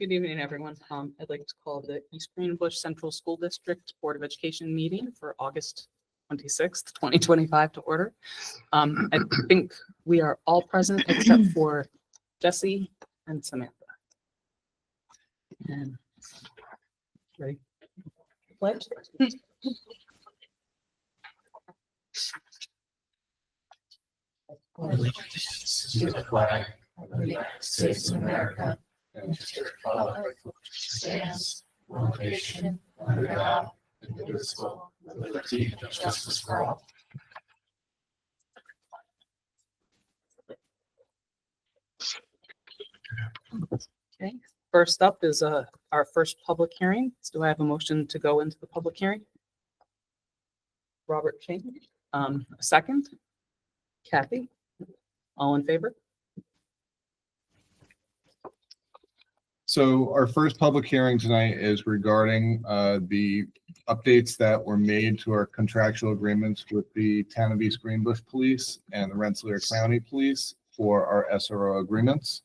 Good evening, everyone. I'd like to call the East Greenbush Central School District Board of Education meeting for August 26th, 2025 to order. I think we are all present except for Jesse and Samantha. And ready? Pledge. Allegiance to the flag of the United States of America and to the republic which stands one nation under God, indivisible, with liberty and justice for all. Okay. First up is our first public hearing. Do I have a motion to go into the public hearing? Robert King. A second. Kathy. All in favor? So our first public hearing tonight is regarding the updates that were made to our contractual agreements with the Town of East Greenbush Police and the Rensselaer County Police for our SRO agreements.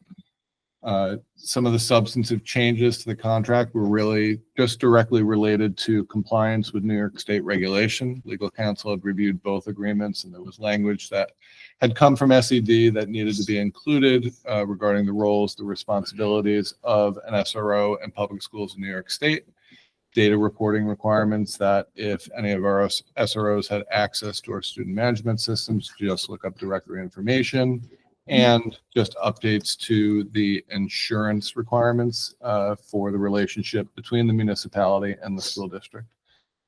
Some of the substantive changes to the contract were really just directly related to compliance with New York State regulation. Legal counsel had reviewed both agreements, and there was language that had come from SED that needed to be included regarding the roles, the responsibilities of an SRO in public schools in New York State, data reporting requirements that if any of our SROs had access to our student management systems, just look up directory information, and just updates to the insurance requirements for the relationship between the municipality and the school district.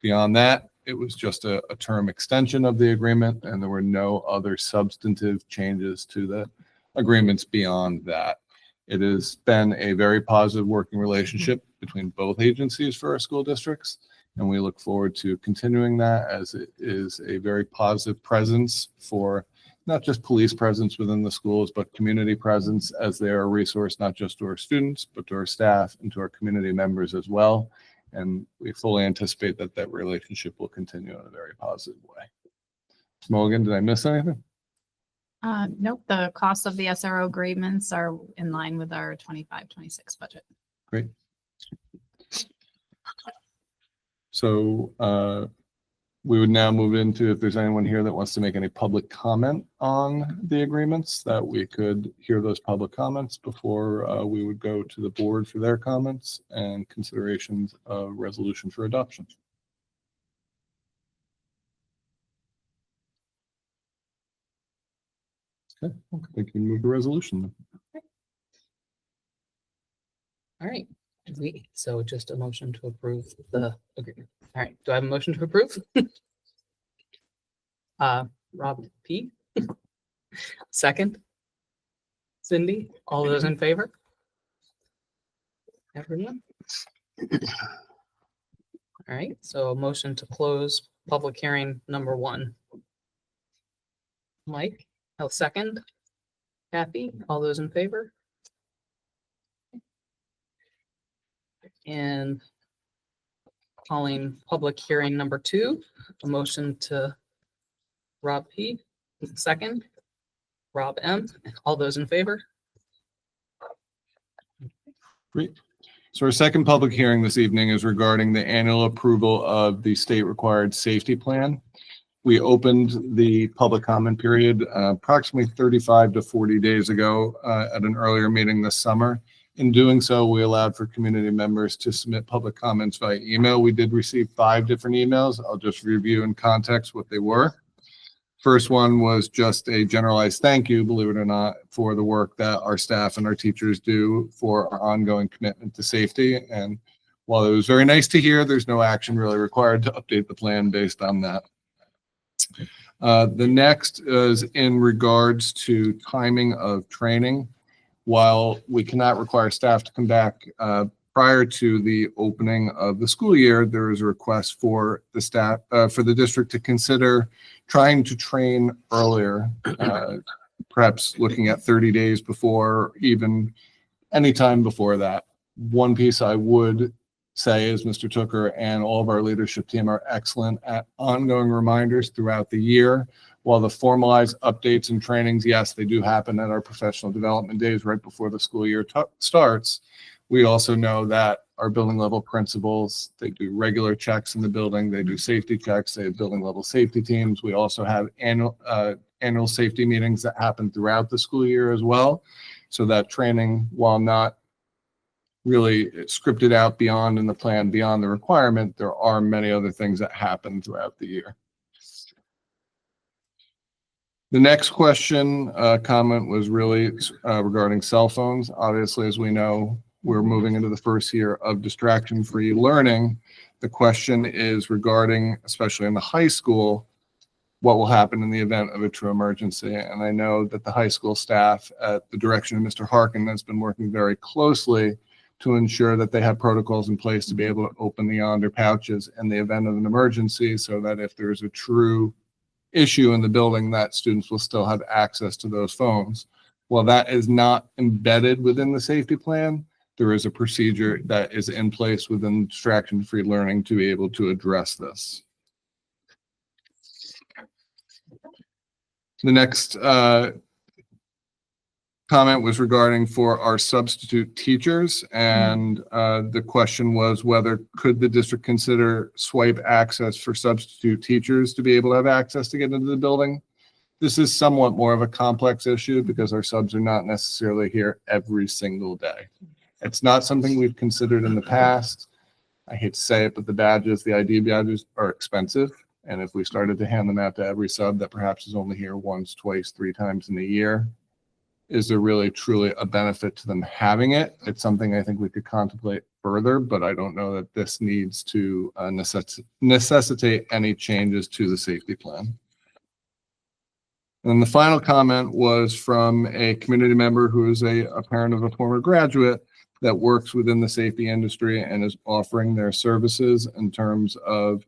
Beyond that, it was just a term extension of the agreement, and there were no other substantive changes to the agreements beyond that. It has been a very positive working relationship between both agencies for our school districts, and we look forward to continuing that, as it is a very positive presence for not just police presence within the schools, but community presence, as they are a resource not just to our students, but to our staff and to our community members as well. And we fully anticipate that that relationship will continue in a very positive way. Morgan, did I miss anything? Nope, the cost of the SRO agreements are in line with our 25-26 budget. Great. So we would now move into, if there's anyone here that wants to make any public comment on the agreements, that we could hear those public comments before we would go to the board for their comments and considerations of resolution for adoption. Okay, I think you can move the resolution then. All right. So just a motion to approve the agreement. All right. Do I have a motion to approve? Rob P. Second. Cindy. All those in favor? Everyone? All right. So a motion to close public hearing number 1. Mike, I'll second. Kathy, all those in favor? And calling public hearing number 2, a motion to Rob P. Second. Rob M. All those in favor? Great. So our second public hearing this evening is regarding the annual approval of the state required safety plan. We opened the public comment period approximately 35 to 40 days ago at an earlier meeting this summer. In doing so, we allowed for community members to submit public comments via email. We did receive 5 different emails. I'll just review in context what they were. First one was just a generalized thank you, believe it or not, for the work that our staff and our teachers do for our ongoing commitment to safety. And while it was very nice to hear, there's no action really required to update the plan based on that. The next is in regards to timing of training. While we cannot require staff to come back prior to the opening of the school year, there is a request for the staff, for the district to consider trying to train earlier, perhaps looking at 30 days before, even any time before that. One piece I would say is Mr. Tooker and all of our leadership team are excellent at ongoing reminders throughout the year. While the formalized updates and trainings, yes, they do happen at our professional development days right before the school year starts. We also know that our building level principals, they do regular checks in the building, they do safety checks, they have building level safety teams. We also have annual safety meetings that happen throughout the school year as well. So that training, while not really scripted out beyond in the plan, beyond the requirement, there are many other things that happen throughout the year. The next question, comment was really regarding cell phones. Obviously, as we know, we're moving into the first year of distraction-free learning. The question is regarding, especially in the high school, what will happen in the event of a true emergency. And I know that the high school staff, at the direction of Mr. Harkin, has been working very closely to ensure that they have protocols in place to be able to open the Yonder pouches in the event of an emergency, so that if there's a true issue in the building, that students will still have access to those phones. While that is not embedded within the safety plan, there is a procedure that is in place within distraction-free learning to be able to address this. The next comment was regarding for our substitute teachers, and the question was whether could the district consider swipe access for substitute teachers to be able to have access to get into the building. This is somewhat more of a complex issue because our subs are not necessarily here every single day. It's not something we've considered in the past. I hate to say it, but the badges, the ID badges, are expensive. And if we started to hand them out to every sub that perhaps is only here once, twice, 3 times in a year, is there really truly a benefit to them having it? It's something I think we could contemplate further, but I don't know that this needs to necessitate any changes to the safety plan. And the final comment was from a community member who is a parent of a former graduate that works within the safety industry and is offering their services in terms of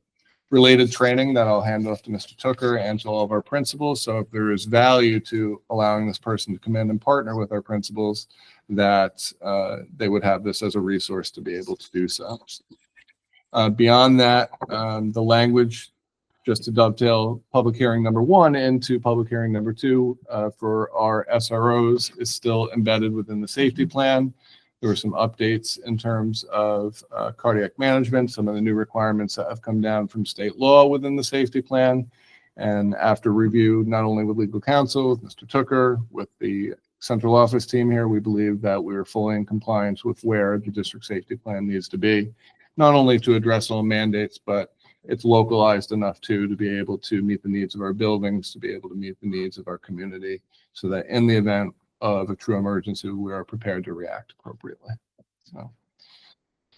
related training that I'll hand off to Mr. Tooker and to all of our principals. So if there is value to allowing this person to come in and partner with our principals, that they would have this as a resource to be able to do so. Beyond that, the language, just to dovetail public hearing number 1 into public hearing number 2 for our SROs, is still embedded within the safety plan. There were some updates in terms of cardiac management, some of the new requirements that have come down from state law within the safety plan. And after review, not only with legal counsel, with Mr. Tooker, with the central office team here, we believe that we are fully in compliance with where the district safety plan needs to be, not only to address all mandates, but it's localized enough too to be able to meet the needs of our buildings, to be able to meet the needs of our community, so that in the event of a true emergency, we are prepared to react appropriately. So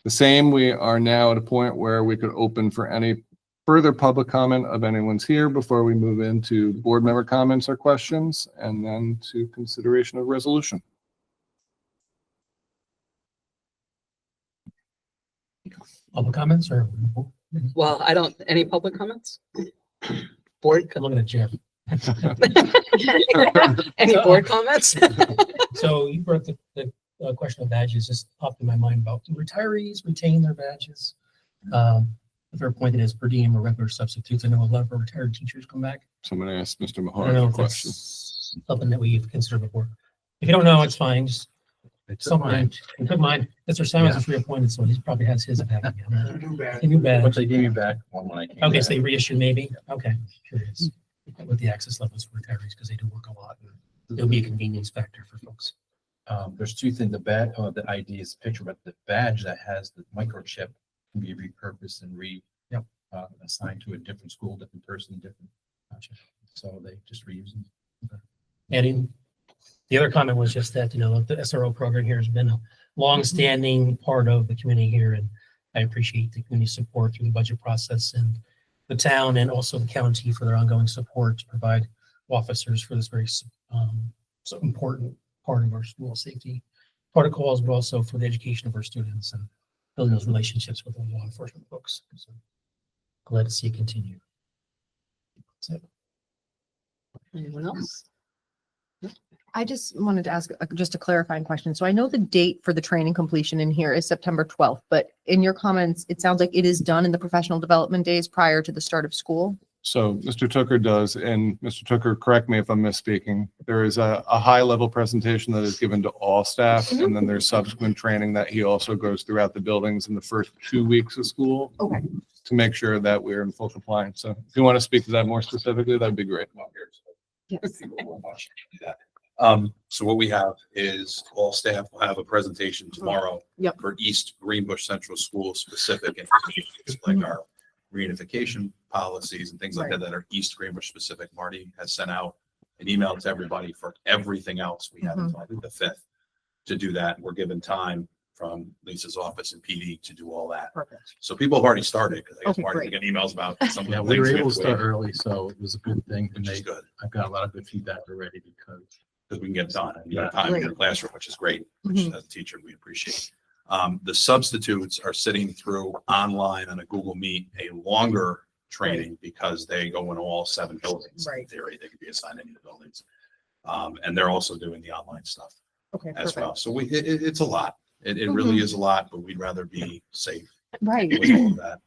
the same, we are now at a point where we could open for any further public comment of anyone's here before we move into board member comments or questions, and then to consideration of resolution. Public comments or? Well, I don't, any public comments? Board, I'm looking at Jeff. any board comments? So you brought the question of badges, just popped in my mind about, do retirees retain their badges? If they're appointed as per diem or regular substitutes, I know a lot of our retired teachers come back. Somebody asked Mr. I don't Mahar know a if question. that's something that we've considered before. If you don't know, it's fine. Just something. You took mine. Mr. Simons is reappointed, so he probably has his back again. New badge. But they gave me back one when I came Okay, back. so they reissued maybe? Okay, curious. With the access levels for retirees, because they do work a lot. And it'll be a convenience factor for folks. There's 2 things. The ID is a picture, but the badge that has the microchip can be repurposed and assigned to a different school, different person, different. So they just reuse them. And the other comment was just that, the SRO program here has been a long-standing part of the community here, and I appreciate the community support through the budget process and the town and also the county for their ongoing support to provide officers for this very so important part of our school safety protocols, but also for the education of our students and building those relationships with the law enforcement folks. So glad to see it continue. That's it. Anyone else? I just wanted to ask just a clarifying question. So I know the date for the training completion in here is September 12th, but in your comments, it sounds like it is done in the professional development days prior to the start of school. So Mr. Tooker does, and Mr. Tooker, correct me if I'm misspeaking. There is a high-level presentation that is given to all staff, and then there's subsequent training that he also goes throughout the buildings in the first 2 weeks of school Okay. to make sure that we're in full compliance. So if you want to speak to that more specifically, that'd be great. Yes. So what we have is all staff will have a presentation tomorrow. Yep. For East Greenbush Central School specific information, like our reunification policies and things like that, that are East Greenbush specific. Marty has sent out an email to everybody for everything else. We have until I think the 5th to do that. We're given time from Lisa's office and PD to do all that. Perfect. So people have already started because I guess Okay, Marty great. get emails about some of Yeah, the we were things able have to to start wait, early, so it was a good thing. And which is they, good I've got a lot of good feedback already because because we can get it done. And you have time in your Great. classroom, which is great, which Mhm. as a teacher, we appreciate. The substitutes are sitting through online on a Google Meet, a longer training because they go in all 7 buildings. In Right. theory, they could be assigned any of the buildings. And they're also doing the online stuff Okay, as perfect. well. So it's a lot. It really is a lot, but we'd rather be safe Right. with all of that,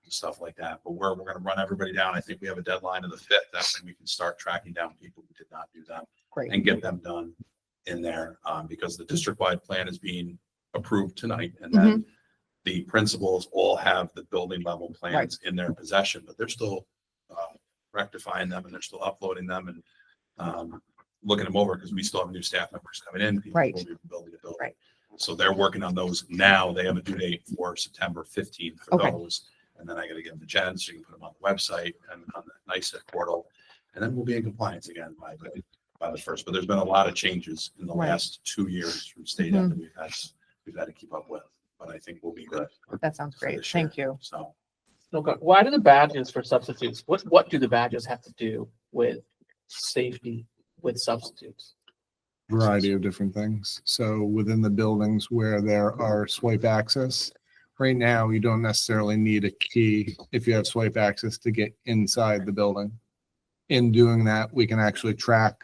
stuff like that. But we're going to run everybody down. I think we have a deadline of the 5th. That's when we can start tracking down people who did not do that Great. and get them done in there, because the district-wide plan is being approved tonight. And then the principals all have the building level plans in their possession, but they're still rectifying them and they're still uploading them and looking them over because we still have new staff members coming in. People Right. will be building to building. Right. So they're working on those now. They have a due date for September 15th for Okay. those. And then I got to get them to Jen so you can put them on the website and on the NICET portal. And then we'll be in compliance again by the 1st. But there's been a lot of changes in the Right. last 2 years from state up that we've had to keep up with. But I think we'll be good. That sounds for great. this year. Thank you. So Okay, why do the badges for substitutes, what do the badges have to do with safety with substitutes? Variety of different things. So within the buildings where there are swipe access, right now, you don't necessarily need a key if you have swipe access to get inside the building. In doing that, we can actually track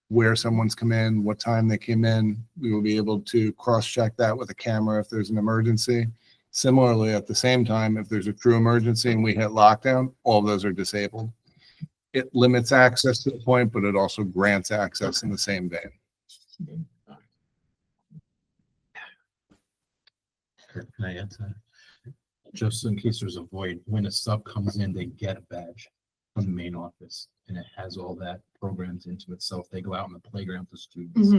where someone's come in, what time they came in. We will be able to cross-check that with a camera if there's an emergency. Similarly, at the same time, if there's a true emergency and we hit lockdown, all of those are disabled. It limits access to the point, but it also grants access in the same vein. Can I add to that? Just in case there's a void, when a sub comes in, they get a badge from the main office and it has all that programmed into itself. They go out on the playground to students.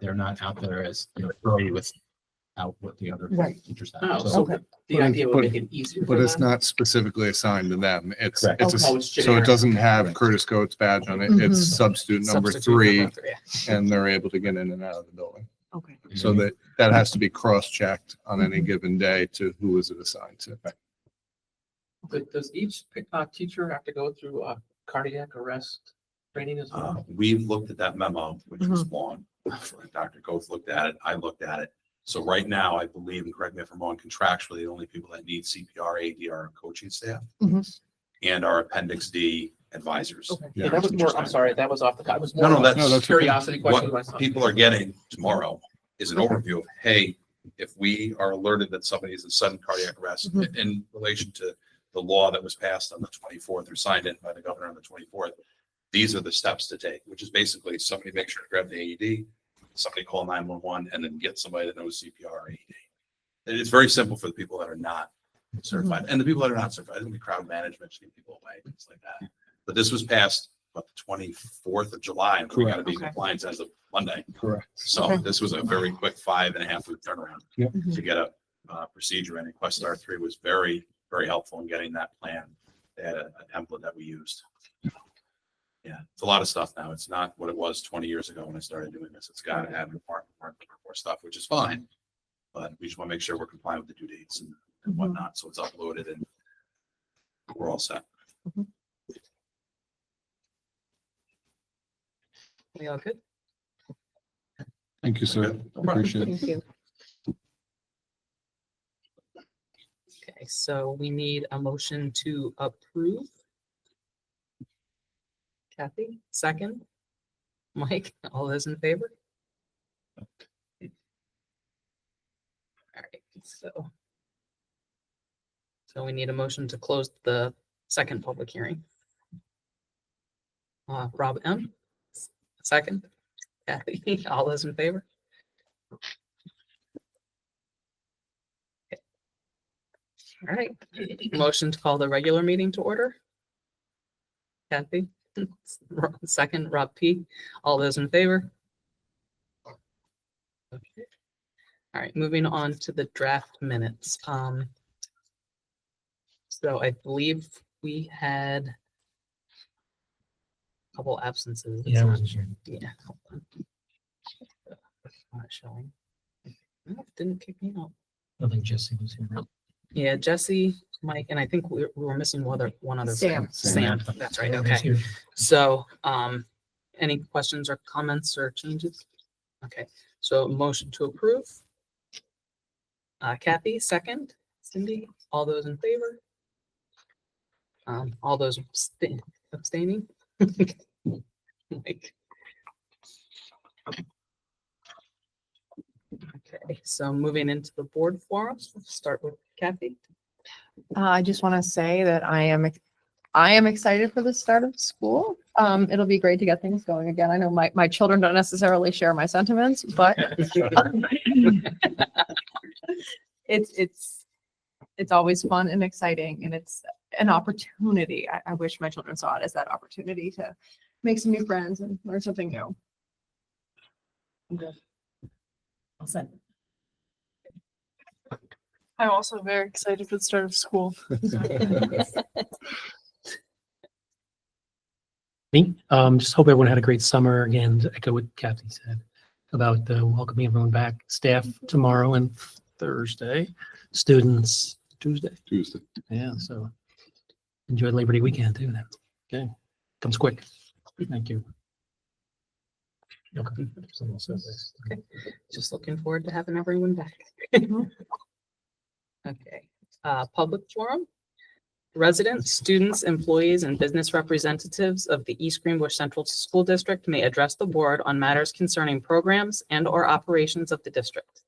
They're not out there as, early without what the other Right. teachers Oh, have. so So Okay. the idea would make it easier. But for it's them? not specifically assigned to them. It's, Correct. it's, Oh, a- it's so it generic. doesn't have Curtis Coates badge on it. It's substitute number Substitute 3, number 3. and they're able to get in and out of the building. Okay. So that has to be cross-checked on any given day to who is it assigned to. Does each teacher have to go through a cardiac arrest training as well? we've looked at that memo, which was long. Dr. Goth looked at it. I looked at it. So right now, I believe, and correct me if I'm wrong, contractually, the only people that need CPR, AD are our coaching staff and our Appendix D advisors. Okay. Yeah, that was more, I'm sorry, that was off the, it was more No, of no, a that's okay. curiosity question. what people are getting tomorrow is an overview of, hey, if we are alerted that somebody is in sudden cardiac arrest in relation to the law that was passed on the 24th or signed in by the governor on the 24th, these are the steps to take, which is basically somebody make sure to grab the AED, somebody call 911, and then get somebody that knows CPR or AED. And it's very simple for the people that are not certified. And the people that are not certified, it'll be crowd management, just get people away, things like that. But this was passed about the 24th of July, and we got to be in compliance as of Monday. Correct. So this was a very quick 5.5 week turnaround Yep. to get a procedure. And Quest R3 was very, very helpful in getting that plan. They had a template that we used. Yeah, it's a lot of stuff now. It's not what it was 20 years ago when I started doing this. It's got to have more stuff, which is fine. But we just want to make sure we're compliant with the due dates and whatnot. So it's uploaded and we're all set. We all good? Thank you, sir. Appreciate it. Thank you. Okay, so we need a motion to approve. Kathy, second. Mike, all those in favor? All right, so we need a motion to close the second public hearing. Rob M. Second. Kathy, all those in favor? All right, motion to call the regular meeting to order. Kathy, second, Rob P. All those in favor? Okay. All right, moving on to the draft minutes. So I believe we had a couple absences. It's Yeah, I not- wasn't sure. Yeah. Hold on. Not showing. No, it didn't kick me out. I don't think Jesse was here. Yeah, Jesse, Mike, and I think we were missing one other. Sam. Sam, that's right, Everybody's okay. here. So, any questions or comments or changes? Okay, so motion to approve. Kathy, second. Cindy, all those in favor? All those abstaining? Mike. Okay, so moving into the board forums, we'll start with Kathy. I just want to say that I am excited for the start of school. It'll be great to get things going again. I know my children don't necessarily share my sentiments, but it's always fun and exciting, and it's an opportunity. I wish my children saw it as that opportunity to make some new friends and learn something new. I'm also very excited for the start of school. Me, just hope everyone had a great summer. Again, to echo what Kathy said about welcoming everyone back. Staff tomorrow and Thursday, students Tuesday. Tuesday. Yeah, so enjoy Labor Day weekend too then. Okay, comes quick. Thank you. Okay. Someone said this. Okay, just looking forward to having everyone back. Okay, public forum. Residents, students, employees, and business representatives of the East Greenbush Central School District may address the board on matters concerning programs and/or operations of the district,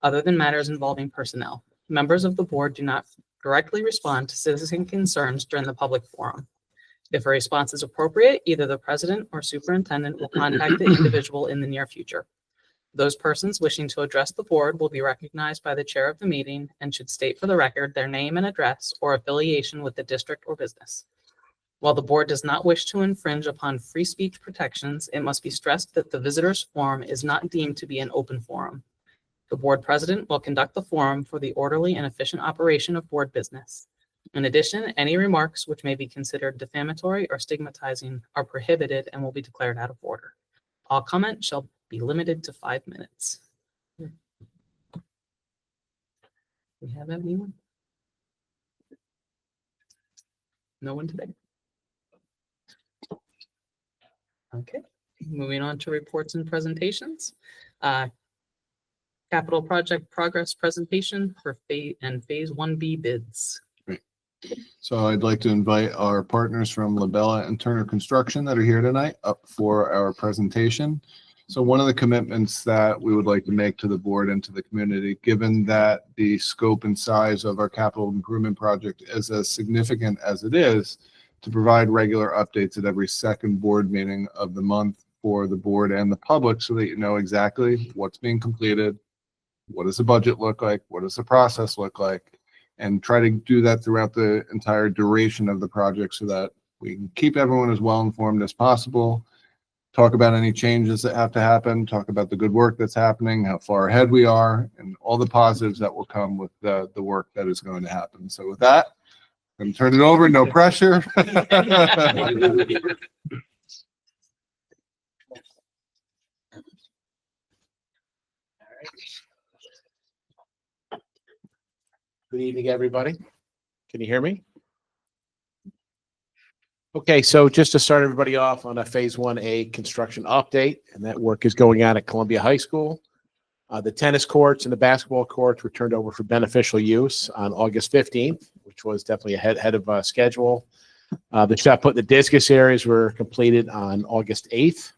other than matters involving personnel. Members of the board do not directly respond to citizen concerns during the public forum. If a response is appropriate, either the president or superintendent will contact the individual in the near future. Those persons wishing to address the board will be recognized by the chair of the meeting and should state for the record their name and address or affiliation with the district or business. While the board does not wish to infringe upon free speech protections, it must be stressed that the visitors forum is not deemed to be an open forum. The board president will conduct the forum for the orderly and efficient operation of board business. In addition, any remarks which may be considered defamatory or stigmatizing are prohibited and will be declared out of order. All comment shall be limited to 5 minutes. We have anyone? No one today? Okay, moving on to reports and presentations. Capital project progress presentation for phase 1B bids. So I'd like to invite our partners from Labella and Turner Construction that are here tonight up for our presentation. So one of the commitments that we would like to make to the board and to the community, given that the scope and size of our capital improvement project is as significant as it is, to provide regular updates at every second board meeting of the month for the board and the public so that you know exactly what's being completed, what does the budget look like, what does the process look like, and try to do that throughout the entire duration of the project so that we can keep everyone as well informed as possible, talk about any changes that have to happen, talk about the good work that's happening, how far ahead we are, and all the positives that will come with the work that is going to happen. So with that, I'm going to turn it over, no pressure. Good evening, everybody. Can you hear me? Okay, so just to start everybody off on a phase 1A construction update, and that work is going on at Columbia High School. The tennis courts and the basketball courts were turned over for beneficial use on August 15th, which was definitely ahead of schedule. The shot put in the discus areas were completed on August 8th.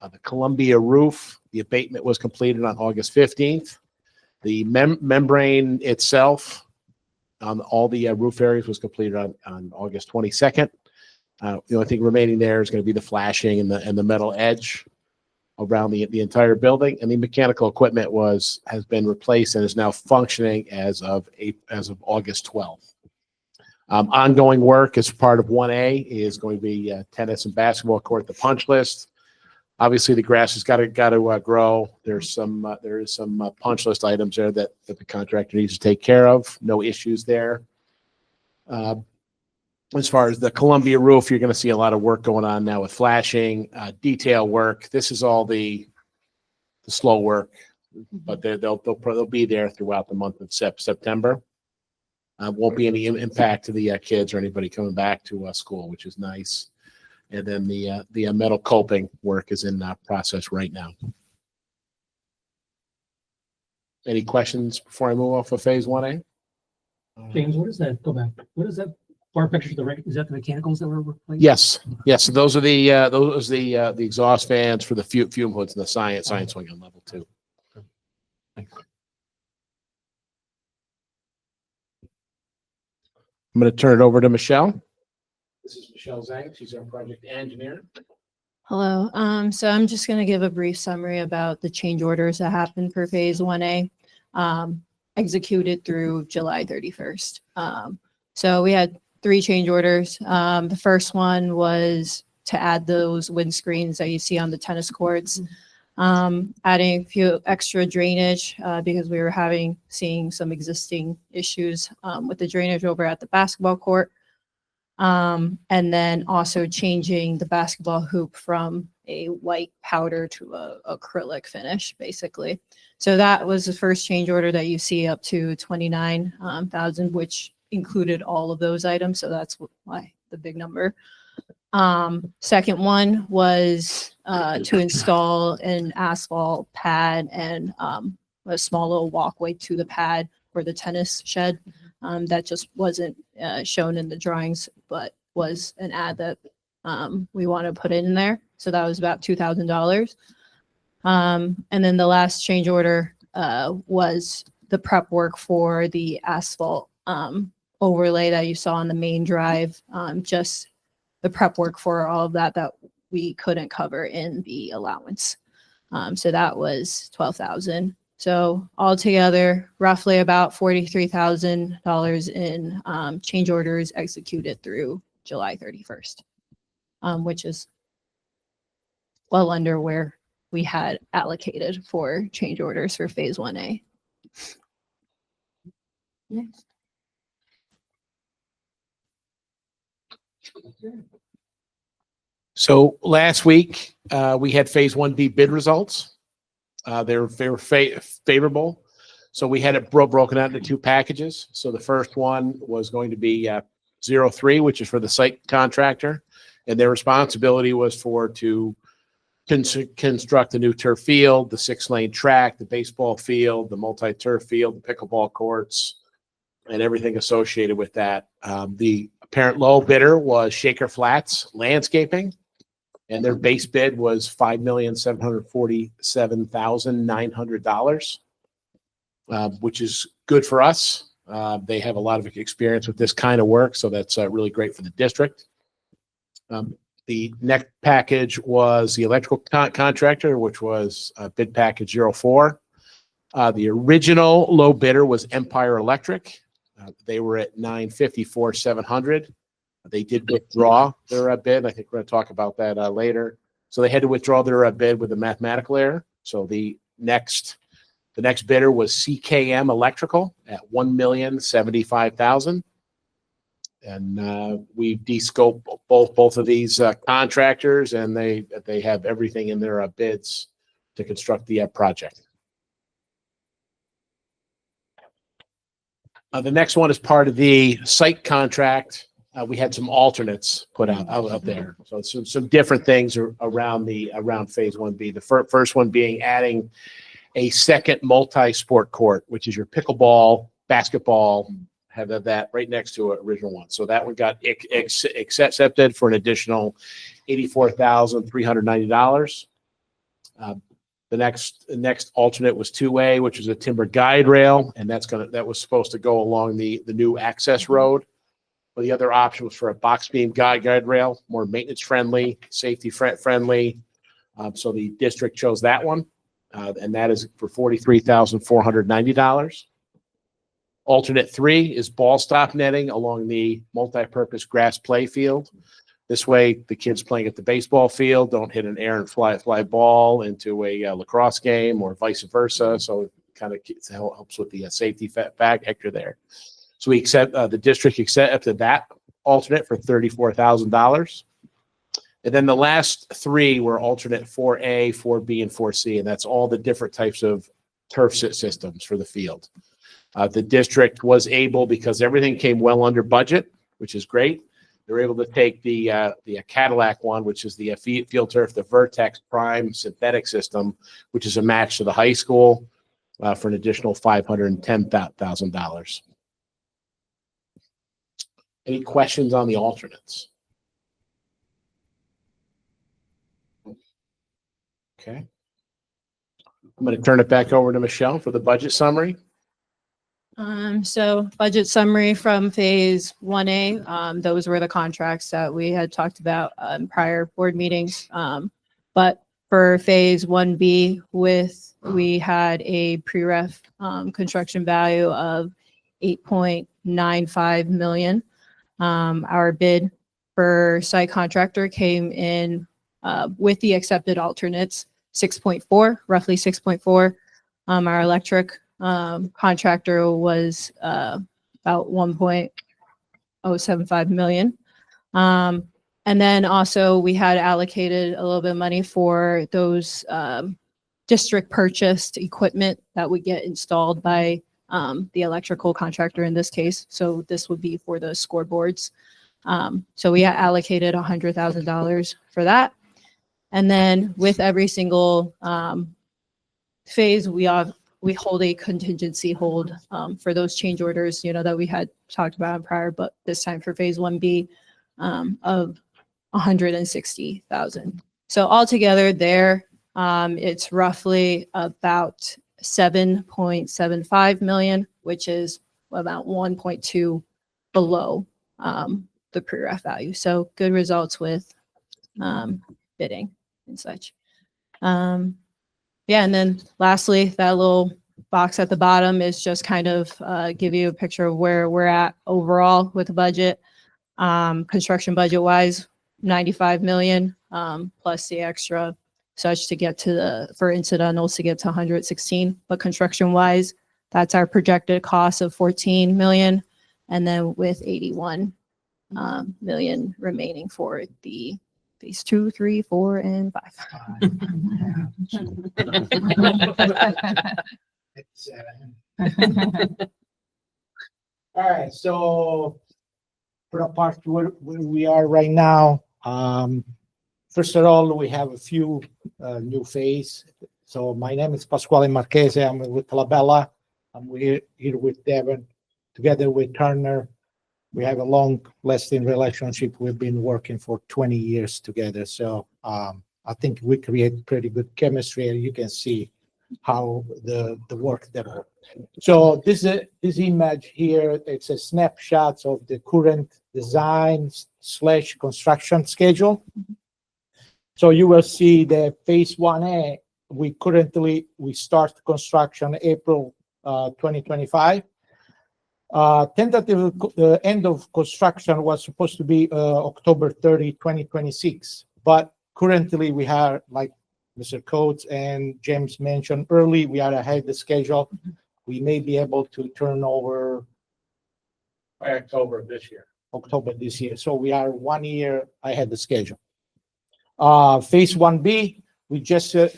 The Columbia roof, the abatement was completed on August 15th. The membrane itself on all the roof areas was completed on August 22nd. The only thing remaining there is going to be the flashing and the metal edge around the entire building, and the mechanical equipment has been replaced and is now functioning as of August 12th. Ongoing work as part of 1A is going to be tennis and basketball court, the punch list. Obviously, the grass has got to grow. There is some punch list items there that the contractor needs to take care of. No issues there. As far as the Columbia roof, you're going to see a lot of work going on now with flashing, detail work. This is all the slow work, but they'll be there throughout the month of September. Won't be any impact to the kids or anybody coming back to school, which is nice. And then the metal coping work is in process right now. Any questions before I move off of phase 1A? James, what is that? Go back. What is that? Bar picture to the right, is that the mechanicals that were replaced? Yes. So those are the exhaust fans for the fume hoods and the science wing on level 2. Thanks. I'm going to turn it over to Michelle. This is Michelle Zhang. She's our project engineer. Hello. So I'm just going to give a brief summary about the change orders that happened for phase 1A, executed through July 31st. So we had 3 change orders. The first one was to add those windscreens that you see on the tennis courts, adding a few extra drainage because we were seeing some existing issues with the drainage over at the basketball court. And then also changing the basketball hoop from a white powder to a acrylic finish, basically. So that was the first change order that you see up to 29,000, which included all of those items. So that's why the big number. Second one was to install an asphalt pad and a small little walkway to the pad for the tennis shed. That just wasn't shown in the drawings, but was an ad that we want to put in there. So that was about $2,000. And then the last change order was the prep work for the asphalt overlay that you saw on the main drive. Just the prep work for all of that we couldn't cover in the allowance. So that was $12,000. So altogether, roughly about $43,000 in change orders executed through July 31st, which is well under where we had allocated for change orders for phase 1A. Next. So last week, we had phase 1B bid results. They were favorable. So we had it broken out into 2 packages. So the first one was going to be 03, which is for the site contractor. And their responsibility was to construct the new turf field, the 6-lane track, the baseball field, the multi-turf field, the pickleball courts, and everything associated with that. The apparent low bidder was Shaker Flats Landscaping, and their base bid was $5,747,900, which is good for us. They have a lot of experience with this kind of work, so that's really great for the district. The next package was the electrical contractor, which was bid package 04. The original low bidder was Empire Electric. They were at $954,700. They did withdraw their bid. I think we're going to talk about that later. So they had to withdraw their bid with a mathematical error. So the next bidder was CKM Electrical at $1,075,000. And we de-scoped both of these contractors, and they have everything in their bids to construct the project. The next one is part of the site contract. We had some alternates put out there. So some different things around phase 1B. The first one being adding a second multi-sport court, which is your pickleball, basketball, have that right next to an original one. So that one got accepted for an additional $84,390. The next alternate was 2A, which is a timber guide rail, and that was supposed to go along the new access road. But the other option was for a box beam guide rail, more maintenance friendly, safety friendly. So the district chose that one, and that is for $43,490. Alternate 3 is ball stop netting along the multi-purpose grass play field. This way, the kids playing at the baseball field don't hit an errant fly ball into a lacrosse game or vice versa. So it kind of helps with the safety factor there. So the district accepted that alternate for $34,000. And then the last 3 were alternate 4A, 4B, and 4C, and that's all the different types of turf systems for the field. The district was able, because everything came well under budget, which is great. They were able to take the Cadillac one, which is the field turf, the Vertex Prime synthetic system, which is a match to the high school, for an additional $510,000. Any questions on the alternates? Okay. I'm going to turn it back over to Michelle for the budget summary. So budget summary from phase 1A, those were the contracts that we had talked about in prior board meetings. But for phase 1B, we had a pre-ref construction value of $8.95 million. Our bid for site contractor came in with the accepted alternates, 6.4, roughly 6.4. Our electric contractor was about 1.075 million. And then also we had allocated a little bit of money for those district purchased equipment that would get installed by the electrical contractor in this case. So this would be for the scoreboards. So we allocated $100,000 for that. And then with every single phase, we hold a contingency hold for those change orders, that we had talked about in prior, but this time for phase 1B of $160,000. So altogether there, it's roughly about $7.75 million, which is about 1.2 below the pre-ref value. So good results with bidding and such. Yeah, and then lastly, that little box at the bottom is just kind of give you a picture of where we're at overall with the budget. Construction budget wise, 95 million plus the extra such to get to for incidentals to get to 116. But construction wise, that's our projected cost of 14 million. And then with 81 million remaining for the phase 2, 3, 4, and 5. All right, so for the part where we are right now, first of all, we have a few new phase. So my name is Pasquale Marchese. I'm with Labella. I'm here with Devin, together with Turner. We have a long-lasting relationship. We've been working for 20 years together. So I think we create pretty good chemistry, and you can see how the work that. So this image here, it's a snapshot of the current design / construction schedule. So you will see the phase 1A. We start construction April 2025. Tentative end of construction was supposed to be October 30, 2026. But currently we are, like Mr. Coates and James mentioned early, we are ahead of the schedule. We may be able to turn over by October this year. So we are 1 year ahead of the schedule. Phase 1B, we just did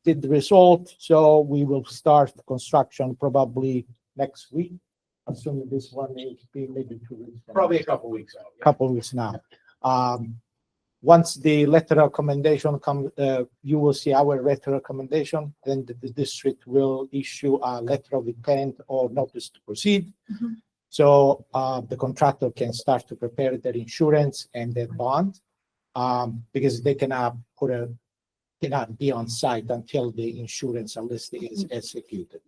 the result. So we will start construction probably next week, assuming this one may be maybe 2 weeks. Probably a couple weeks out. A couple of weeks now. Once the letter of recommendation comes, you will see our letter of recommendation. Then the district will issue a letter of intent or notice to proceed. Mm-hmm. So the contractor can start to prepare their insurance and their bond, because they cannot put a cannot be on site until the insurance list is executed.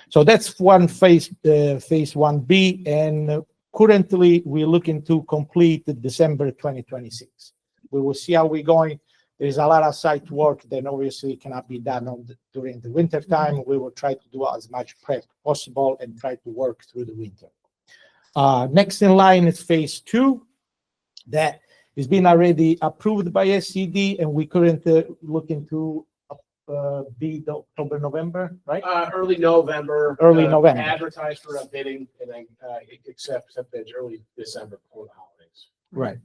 So that's one phase 1B, and currently we're looking to complete December 2026. We will see how we're going. There's a lot of site work that obviously cannot be done during the winter time. We will try to do as much prep possible and try to work through the winter. Next in line is phase 2. That is being already approved by SCD, and we currently looking to be the October, November, right? Early November. Early November. Advertise for a bidding and then accept bids early December before the holidays. Right.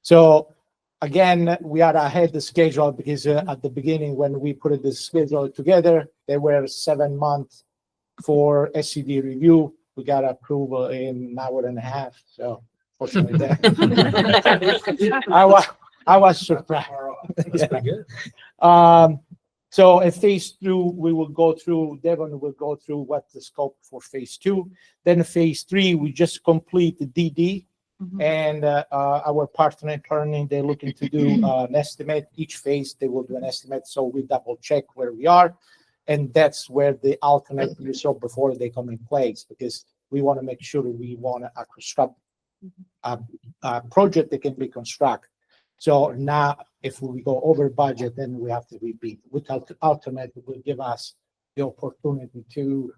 So again, we are ahead of the schedule because at the beginning, when we put the schedule together, there were 7 months for SCD review. We got approval in an hour and a half. So fortunately, I was surprised. That's pretty good. So at phase 2, we will go through, Devon will go through what's the scope for phase 2. Then phase 3, we just complete the DD, and our partner attorney, they're looking to do an estimate. Each phase, they will do an estimate, so we double check where we are. And that's where the alternate you saw before they come in place, because we want to make sure we want to construct a project that can be constructed. So now, if we go over budget, then we have to repeat. Without alternate, it will give us the opportunity to,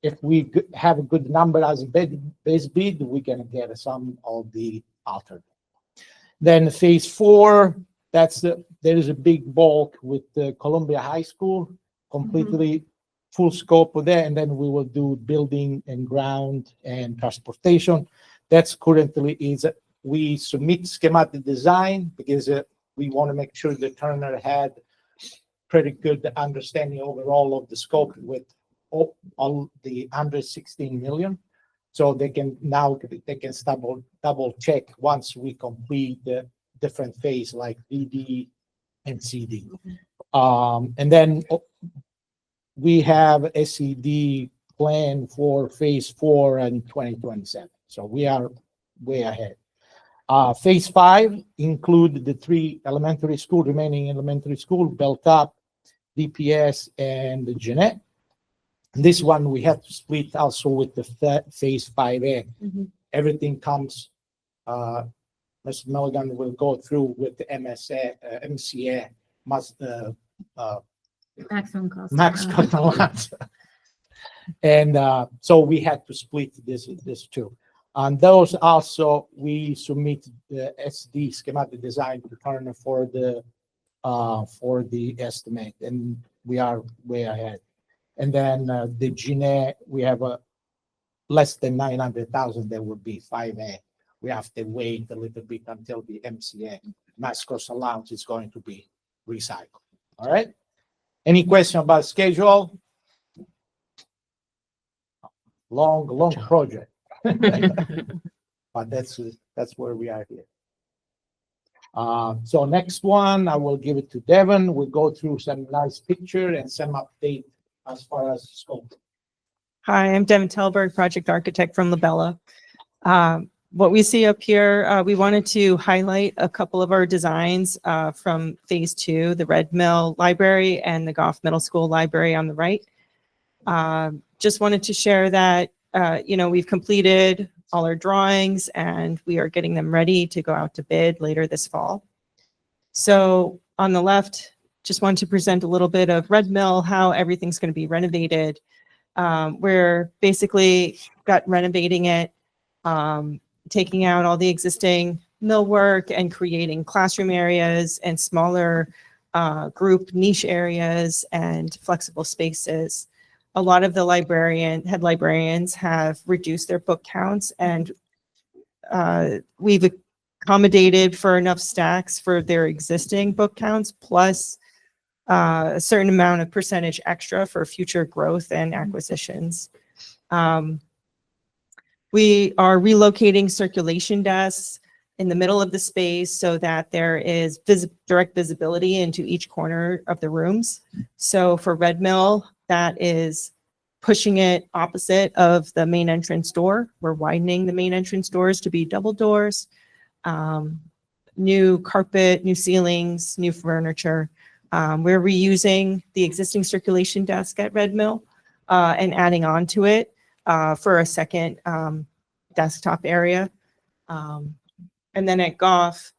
if we have a good number as a base bid, we can get some of the alternate. Then phase 4, there is a big bulk with the Columbia High School, completely full scope of that, and then we will do building and ground and transportation. That's currently we submit schematic design because we want to make sure the Turner had pretty good understanding overall of the scope with all the 116 million. So they can double check once we complete the different phase like DD and CD. And then we have SED plan for phase 4 and 2027. So we are way ahead. Phase 5 include the 3 remaining elementary school, Beltop, DPS, and the Jeanette. This one we have to split also with the phase 5A. Everything comes, Mr. Milligan will go through with the MCA, Maximum cost. max cost allowance. And so we had to split this too. And those also, we submit the SD schematic design to Turner for the estimate, and we are way ahead. And then the Gine, we have less than 900,000. That would be 5A. We have to wait a little bit until the MCA mass cost allowance is going to be recycled. All right. Any question about schedule? Long project. But that's where we are here. So next one, I will give it to Devon. We'll go through some nice picture and some update as far as scope. Hi, I'm Devon Telberg, project architect from Labella. What we see up here, we wanted to highlight a couple of our designs from phase 2, the Red Mill Library and the Goff Middle School Library on the right. Just wanted to share that we've completed all our drawings and we are getting them ready to go out to bid later this fall. So on the left, just wanted to present a little bit of Red Mill, how everything's going to be renovated. We're basically renovating it, taking out all the existing millwork and creating classroom areas and smaller group niche areas and flexible spaces. A lot of the head librarians have reduced their book counts, and we've accommodated for enough stacks for their existing book counts, plus a certain amount of percentage extra for future growth and acquisitions. We are relocating circulation desks in the middle of the space so that there is direct visibility into each corner of the rooms. So for Red Mill, that is pushing it opposite of the main entrance door. We're widening the main entrance doors to be double doors, new carpet, new ceilings, new furniture. We're reusing the existing circulation desk at Red Mill and adding on to it for a second desktop area. And then at Goff,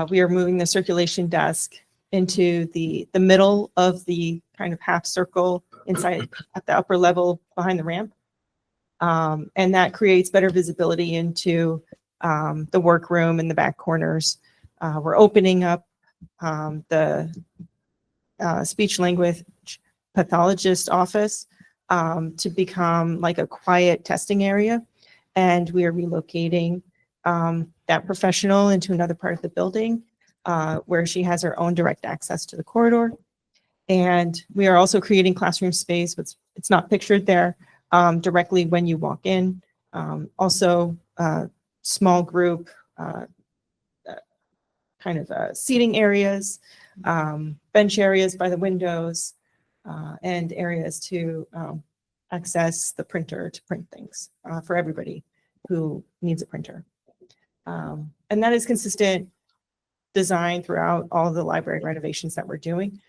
we are moving the circulation desk into the middle of the kind of half circle inside at the upper level behind the ramp. And that creates better visibility into the workroom in the back corners. We're opening up the speech language pathologist office to become like a quiet testing area. And we are relocating that professional into another part of the building where she has her own direct access to the corridor. And we are also creating classroom space, but it's not pictured there directly when you walk in. Also, small group kind of seating areas, bench areas by the windows, and areas to access the printer to print things for everybody who needs a printer. And that is consistent design throughout all of the library renovations that we're doing,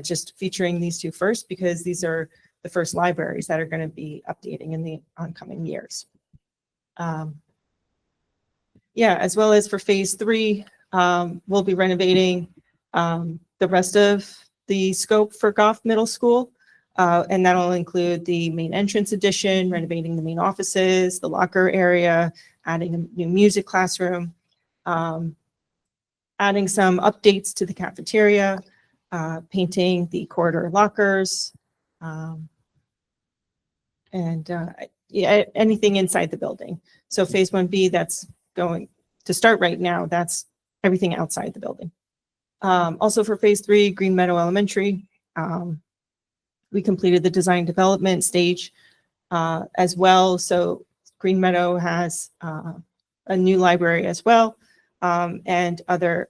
just featuring these two first because these are the first libraries that are going to be updating in the oncoming years. Yeah, as well as for phase 3, we'll be renovating the rest of the scope for Goff Middle School. And that'll include the main entrance addition, renovating the main offices, the locker area, adding a new music classroom, adding some updates to the cafeteria, painting the corridor lockers, and yeah, anything inside the building. So phase 1B, that's going to start right now. That's everything outside the building. Also for phase 3, Green Meadow Elementary, we completed the design development stage as well. So Green Meadow has a new library as well, and other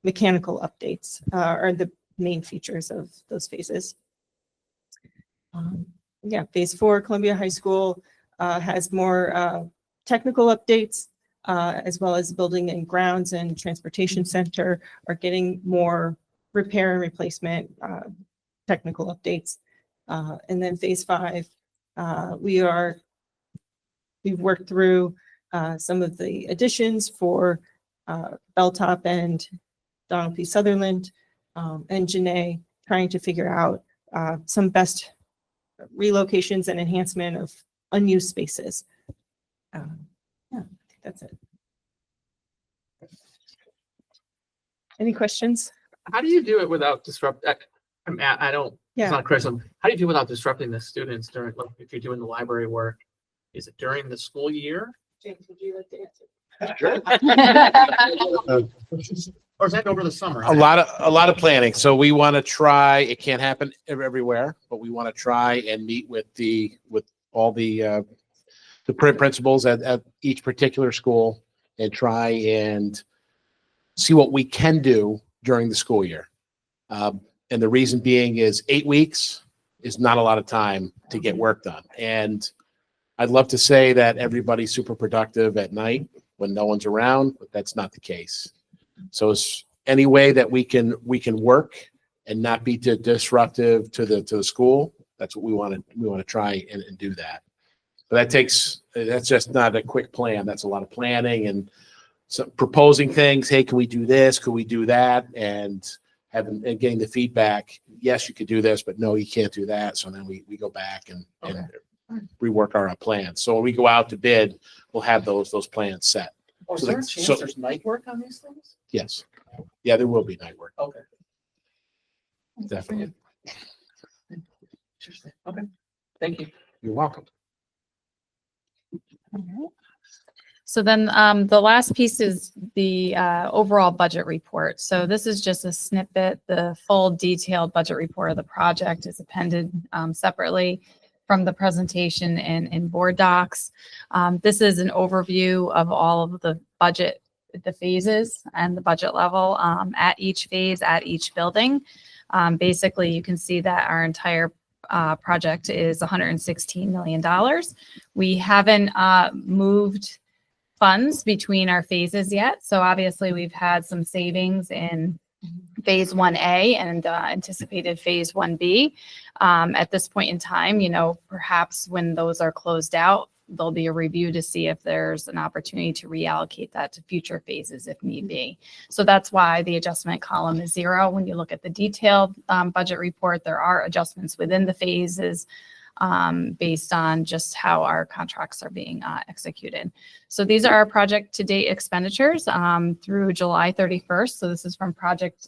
mechanical updates are the main features of those phases. Yeah, phase 4, Columbia High School has more technical updates, as well as building and grounds and transportation center are getting more repair and replacement technical updates. And then phase 5, we've worked through some of the additions for Belltop and Donald P. Sutherland and Janae, trying to figure out some best relocations and enhancement of unused spaces. Yeah, I think that's it. Any questions? How do you do it without I don't, Yeah. it's not criticism. How do you do without disrupting the students during, like, if you're doing the library work? Is it during the school year? James, would you like to answer? Or is that over the summer? A lot of planning. So we want to try, it can't happen everywhere, but we want to try and meet with all the print principals at each particular school and try and see what we can do during the school year. And the reason being is 8 weeks is not a lot of time to get work done. And I'd love to say that everybody's super productive at night when no one's around, but that's not the case. So it's any way that we can work and not be disruptive to the school. That's what we want to try and do that. But that's just not a quick plan. That's a lot of planning and proposing things. Hey, can we do this? Could we do that? And getting the feedback. Yes, you could do this, but no, you can't do that. So then we go back and rework our plans. So when we go out to bid, we'll have those plans set. Or is So there a the- chance so- there's night work on these things? Yes. Yeah, there will be night work. Okay. Definitely. Interesting. Okay. Thank you. You're welcome. So then the last piece is the overall budget report. So this is just a snippet. The full detailed budget report of the project is appended separately from the presentation in board docs. This is an overview of all of the budget, the phases and the budget level at each phase, at each building. Basically, you can see that our entire project is $116 million. We haven't moved funds between our phases yet. So obviously we've had some savings in phase 1A and anticipated phase 1B. At this point in time, perhaps when those are closed out, there'll be a review to see if there's an opportunity to reallocate that to future phases if need be. So that's why the adjustment column is 0. When you look at the detailed budget report, there are adjustments within the phases based on just how our contracts are being executed. So these are our project to date expenditures through July 31st. So this is from project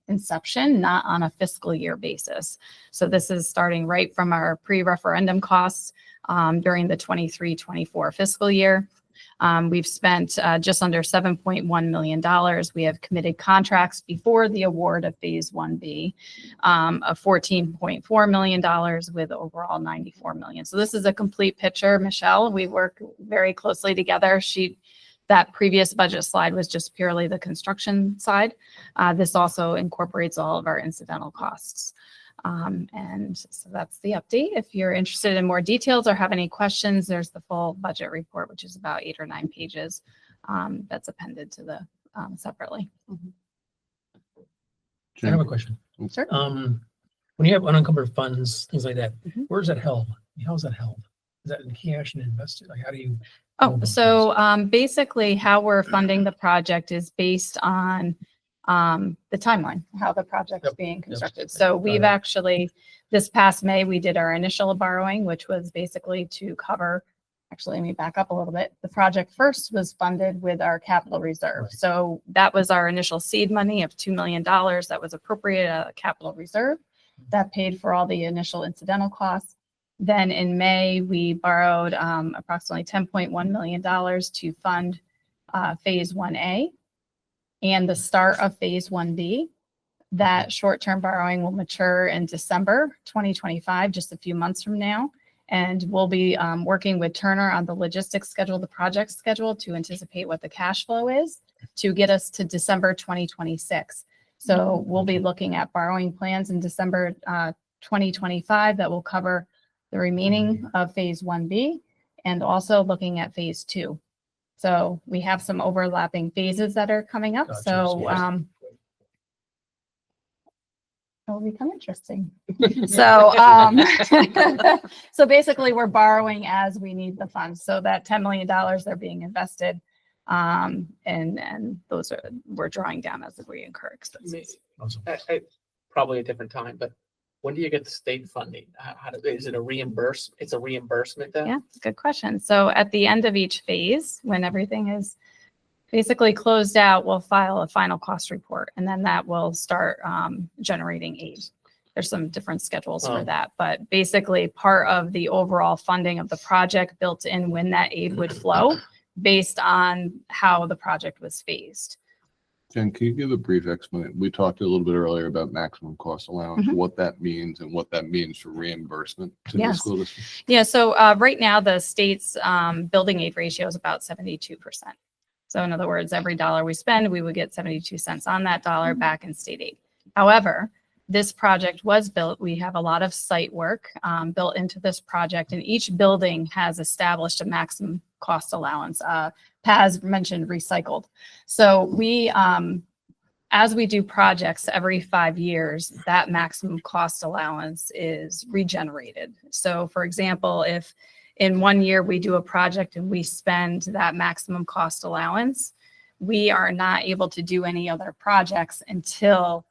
inception, not on a fiscal year basis. So this is starting right from our pre-referendum costs during the 23-24 fiscal year. We've spent just under $7.1 million. We have committed contracts before the award of phase 1B of $14.4 million with overall $94 million. So this is a complete picture, Michelle. We work very closely together. That previous budget slide was just purely the construction side. This also incorporates all of our incidental costs. And so that's the update. If you're interested in more details or have any questions, there's the full budget report, which is about 8 or 9 pages that's appended to the separately. I have a question. Sure. When you have unencumbered funds, things like that, Mhm. where's that held? How's that held? Is that in cash and invested? Like, how do you? Oh, so basically how we're funding the project is based on the timeline, how the project's being constructed. So we've actually, this past May, we did our initial borrowing, which was basically to cover, actually, let me back up a little bit. The project first was funded with our capital reserve. Right. So that was our initial seed money of $2 million that was appropriated out of capital reserve. That paid for all the initial incidental costs. Then in May, we borrowed approximately $10.1 million to fund phase 1A. And the start of phase 1B. That short-term borrowing will mature in December 2025, just a few months from now. And we'll be working with Turner on the logistics schedule, the project schedule, to anticipate what the cash flow is to get us to December 2026. So we'll be looking at borrowing plans in December 2025 that will cover the remaining of phase 1B and also looking at phase 2. So we have some overlapping phases that are coming up. Gotcha. So it'll become interesting. So so basically we're borrowing as we need the funds. So that $10 million are being invested and those are, we're drawing down as we incur expenses. Awesome. Probably a different time, but when do you get the state funding? Is it a reimburse? It's a reimbursement then? Yeah, good question. So at the end of each phase, when everything is basically closed out, we'll file a final cost report, and then that will start generating aid. There's some different schedules for that, but basically part of the overall funding of the project built in when that aid would flow based on how the project was phased. Jen, can you give a brief explanation? We talked a little bit earlier about maximum cost allowance, Mhm. what that means and what that means for reimbursement to the Yes. school district. Yeah, so right now the state's building aid ratio is about 72%. So in other words, every dollar we spend, we would get 72 cents on that dollar back in state aid. However, this project was built, we have a lot of site work built into this project, and each building has established a maximum cost allowance. Paz mentioned recycled. So we, as we do projects every 5 years, that maximum cost allowance is regenerated. So for example, if in 1 year we do a project and we spend that maximum cost allowance, we are not able to do any other projects until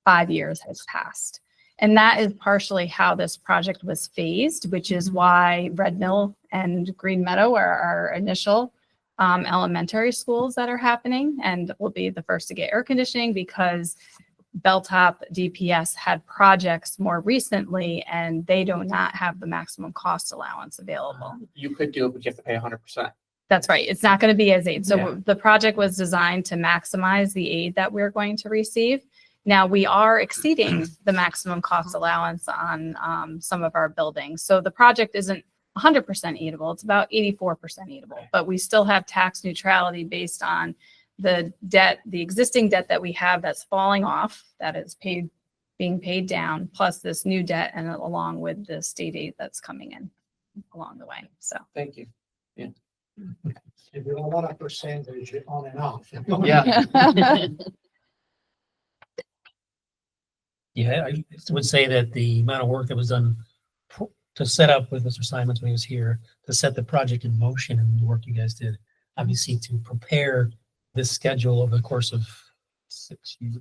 5 years has passed. And that is partially how this project was phased, which is why Red Mill and Green Meadow are our initial elementary schools that are happening, and will be the first to get air conditioning because Belltop DPS had projects more recently and they do not have the maximum cost allowance available. You could do it, but you have to pay 100%. That's right. It's not going to be as aid. So Yeah. the project was designed to maximize the aid that we're going to receive. Now we are exceeding the maximum cost allowance on some of our buildings. So the project isn't 100% aidable. It's about 84% aidable, but we still have tax neutrality based on the debt, the existing debt that we have that's falling off, that is being paid down, plus this new debt, and along with the state aid that's coming in along the way. So. Thank you. If you don't want a percentage on and off. Yeah. Yeah, I would say that the amount of work that was done to set up with Mr. Simons when he was here, to set the project in motion and the work you guys did, obviously to prepare this schedule over the course of 6 years.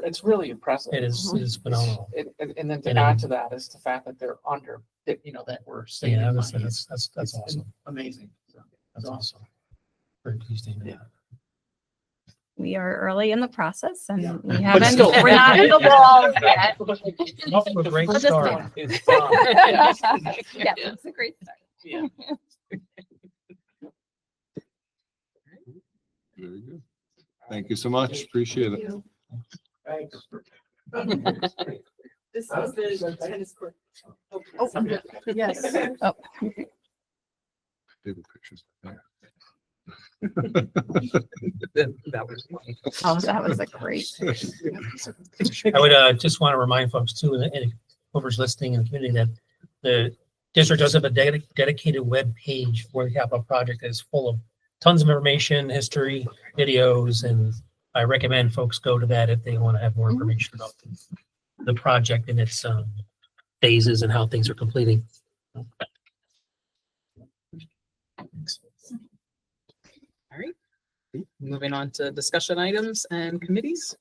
It's really impressive. It is phenomenal. And then to And add then- to that is the fact that they're under, that, that we're saving Yeah, money. that's It's awesome. Amazing. So, That's awesome. Very pleased to hear that. We are early in the process and we But haven't, still- we're not in the walls yet. Off to a great Just start. It's, Yeah, it's a great start. yeah. Very good. Thank you so much. Appreciate it. This is the tennis court. Yes. Oh, David pictures. Yeah. That was funny. oh, that was a great. I would just want to remind folks too, and whoever's listening in the community, that the district does have a dedicated web page for the capital project that is full of tons of information, history, videos, and I recommend folks go to that if they want to have more information about the project and its phases and how things are completing. All right. Moving on to discussion items and committees.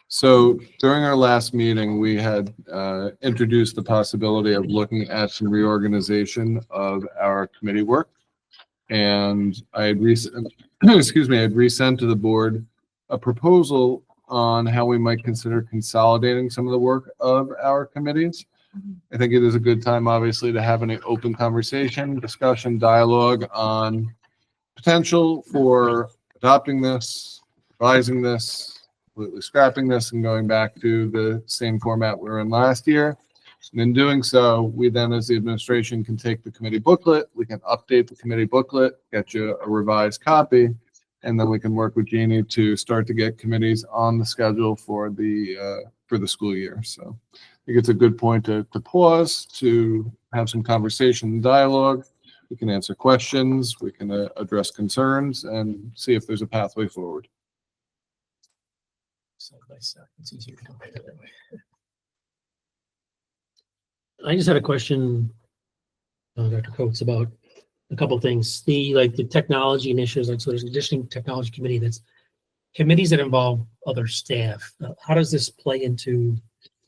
So during our last meeting, we had introduced the possibility of looking at some reorganization of our committee work. And I had excuse me, I had resent to the board a proposal on how we might consider consolidating some of the work of our committees. I think it is a good time, obviously, to have an open conversation, discussion, dialogue on potential for adopting this, revising this, completely scrapping this and going back to the same format we were in last year. And in doing so, we then, as the administration, can take the committee booklet, we can update the committee booklet, get you a revised copy, and then we can work with Jeannie to start to get committees on the schedule for the school year. So I think it's a good point to pause, to have some conversation and dialogue. We can answer questions, we can address concerns, and see if there's a pathway forward. Side by side, it's easier to compare that way. I just had a question, Dr. Coates, about a couple of things. The technology initiatives, like so there's an additional technology committee that's committees that involve other staff. How does this play into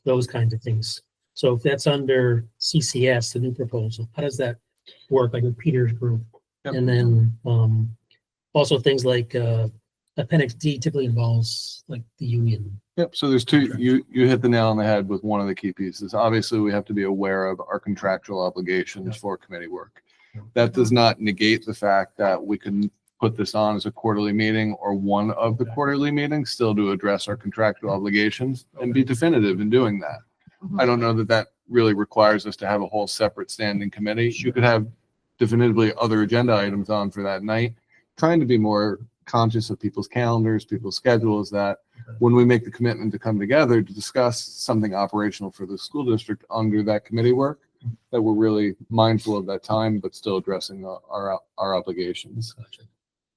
those kinds of things? So if that's under CCS, the new proposal, how does that work, like with Peter's group? Yep. And then also things like Appendix D typically involves like the union. Yep, so there's two, you hit the nail on the head with one of the key pieces. Obviously, we have to be aware of our contractual obligations for committee work. That does not negate the fact that we can put this on as a quarterly meeting or one of the quarterly meetings, still to address our contractual obligations and be definitive in doing that. I don't know that that really requires us to have a whole separate standing committee. You could have definitively other agenda items on for that night, trying to be more conscious of people's calendars, people's schedules, that when we make the commitment to come together to discuss something operational for the school district under that committee work, that we're really mindful of that time, but still addressing our obligations.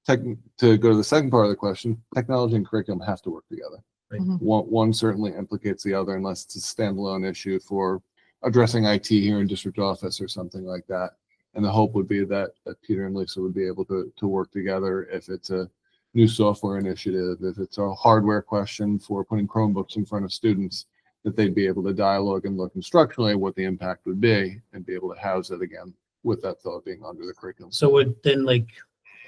To go to the second part of the question, technology and curriculum have to work together. Right. One certainly implicates the other unless it's a standalone issue for addressing IT here in district office or something like that. And the hope would be that Peter and Lisa would be able to work together if it's a new software initiative, if it's a hardware question for putting Chromebooks in front of students, that they'd be able to dialogue and look instructionally at what the impact would be and be able to house it again with that thought being under the curriculum. So would then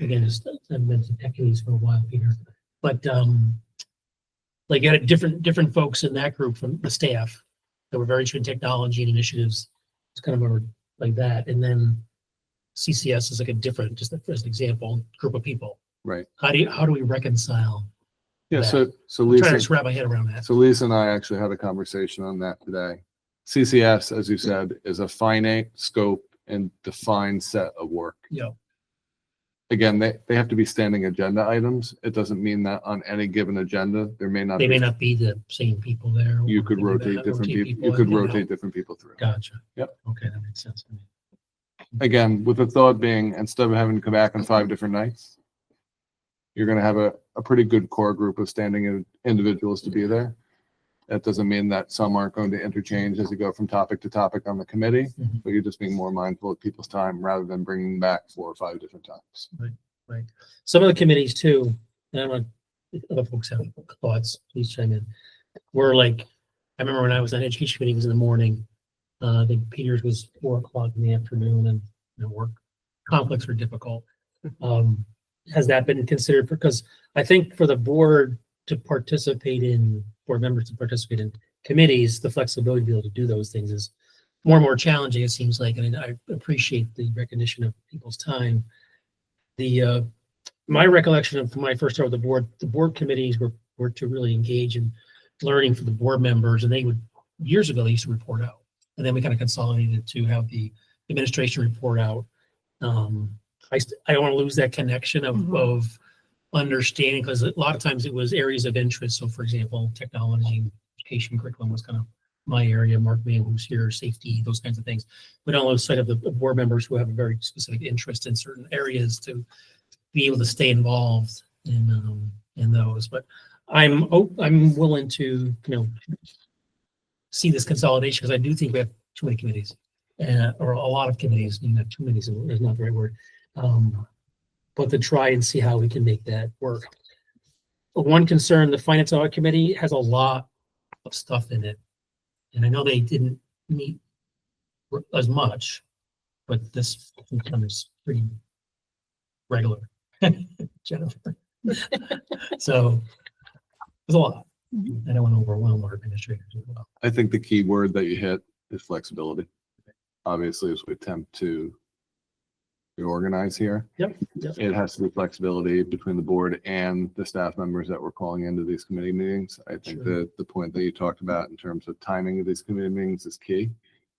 again, just I've mentioned techies for a while, Peter, but you had different folks in that group from the staff that were very interested in technology and initiatives. It's kind of more like that. And then CCS is like a different, just as an example, group of people. Right. How do we reconcile? Yeah. that? So I'm trying Lisa, to just wrap my head around that. so Lisa and I actually had a conversation on that today. CCS, as you said, is a finite scope and defined set of work. Yeah. Again, they have to be standing agenda items. It doesn't mean that on any given agenda, there may not They may be, not be the same people there. you or could things like rotate that, different people, you in could and out. rotate different people through. Gotcha. Yep. Okay, that makes sense to me. Again, with the thought being, instead of having to come back on 5 different nights, you're going to have a pretty good core group of standing individuals to be there. That doesn't mean that some aren't going to interchange as you go from topic to topic on the committee, Mhm. but you're just being more mindful of people's time rather than bringing back 4 or 5 different topics. Right. Some of the committees too, and I want if other folks have thoughts, please chime in. We're like, I remember when I was on education meetings in the morning, I think Peter's was 4 o'clock in the afternoon and work conflicts are difficult. Has that been considered? Because I think for the board members to participate in committees, the flexibility to be able to do those things is more and more challenging, it seems like. And I appreciate the recognition of people's time. My recollection of when I first started with the board committees were to really engage in learning for the board members, and years ago, they used to report out. And then we kind of consolidated to have the administration report out. I don't want to lose that connection of understanding, because a lot of times it was areas of interest. So for example, technology, education curriculum was kind of my area. Mark Mann, who's here, safety, those kinds of things. But on the side of the board members who have a very specific interest in certain areas to be able to stay involved in those. But I'm willing to see this consolidation, because I do think we have too many committees, or a lot of committees. Too many is not the right word. But to try and see how we can make that work. One concern, the Finance Audit Committee has a lot of stuff in it. And I know they didn't meet as much, but this becomes pretty regular. Jennifer. So there's a lot. I don't want to overwhelm our administrators as well. I think the key word that you hit is flexibility. Obviously, as we attempt to reorganize here, Yep. it has to be flexibility between the board and the staff members that we're calling into these committee meetings. I think Sure. that the point that you talked about in terms of timing of these committee meetings is key.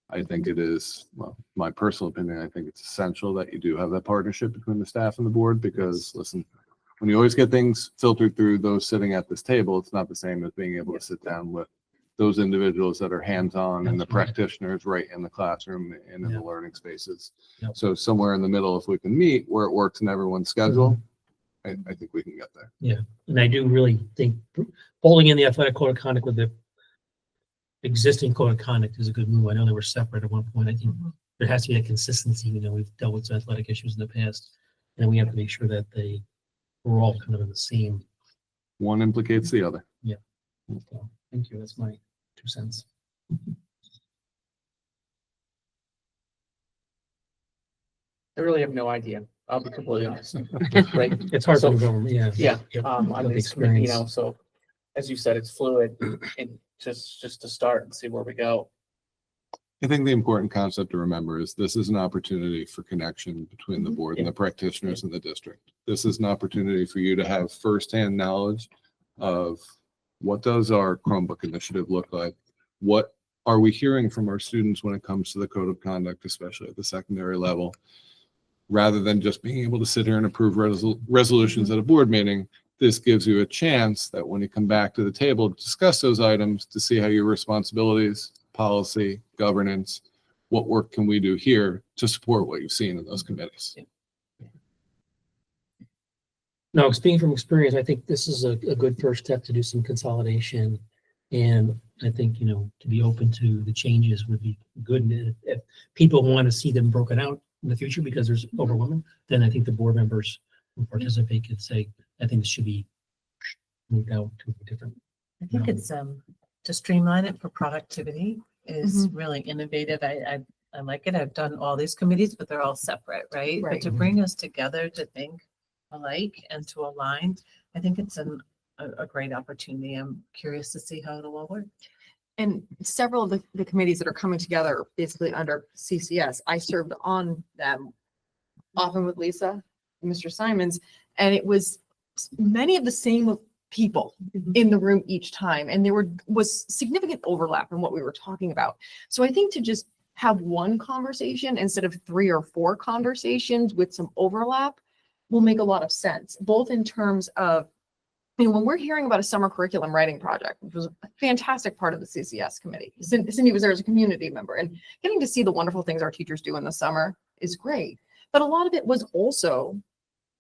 I think it is, well, my personal opinion, I think it's essential that you do have that partnership between the staff and the board, because listen, when you always get things filtered through those sitting at this table, it's not the same as being able to sit down with those individuals that are hands-on and the That's right. practitioners right in the classroom and in Yeah. the learning spaces. Yep. So somewhere in the middle, if we can meet where it works in everyone's schedule, I think we can get there. And I do really think folding in the athletic code of conduct with the existing code of conduct is a good move. I know they were separate at one point. I think there has to be a consistency. We've dealt with some athletic issues in the past, and we have to make sure that we're all kind of in the same. One implicates the other. So, thank you. That's my 2 cents. I really have no idea. I'll be completely honest. Right? It's hard So- for the government, yeah. Yeah, Yep. on With this committee, experience. so as you said, it's fluid, and just to start and see where we go. I think the important concept to remember is this is an opportunity for connection between the board and the practitioners in the district. This is an opportunity for you to have firsthand knowledge of what does our Chromebook initiative look like? What are we hearing from our students when it comes to the code of conduct, especially at the secondary level? Rather than just being able to sit here and approve resolutions at a board meeting, this gives you a chance that when you come back to the table to discuss those items, to see how your responsibilities, policy, governance, what work can we do here to support what you've seen in those committees? No, speaking from experience, I think this is a good first step to do some consolidation. And I think, to be open to the changes would be good. And if people want to see them broken out in the future because there's overwhelming, then I think the board members who participate could say, I think this should be moved out to a different. I think it's to streamline it for productivity is really innovative. I like it. I've done all these committees, but they're all separate, right? But Right. to bring us together to think alike and to align, I think it's a great opportunity. I'm curious to see how it'll all work. And several of the committees that are coming together basically under CCS, I served on them often with Lisa and Mr. Simons, and it was many of the same people in the room each time. And there was significant overlap in what we were talking about. So I think to just have one conversation instead of 3 or 4 conversations with some overlap will make a lot of sense, both in terms of, when we're hearing about a summer curriculum writing project, which was a fantastic part of the CCS committee. Cindy was there as a community member, and getting to see the wonderful things our teachers do in the summer is great. But a lot of it was also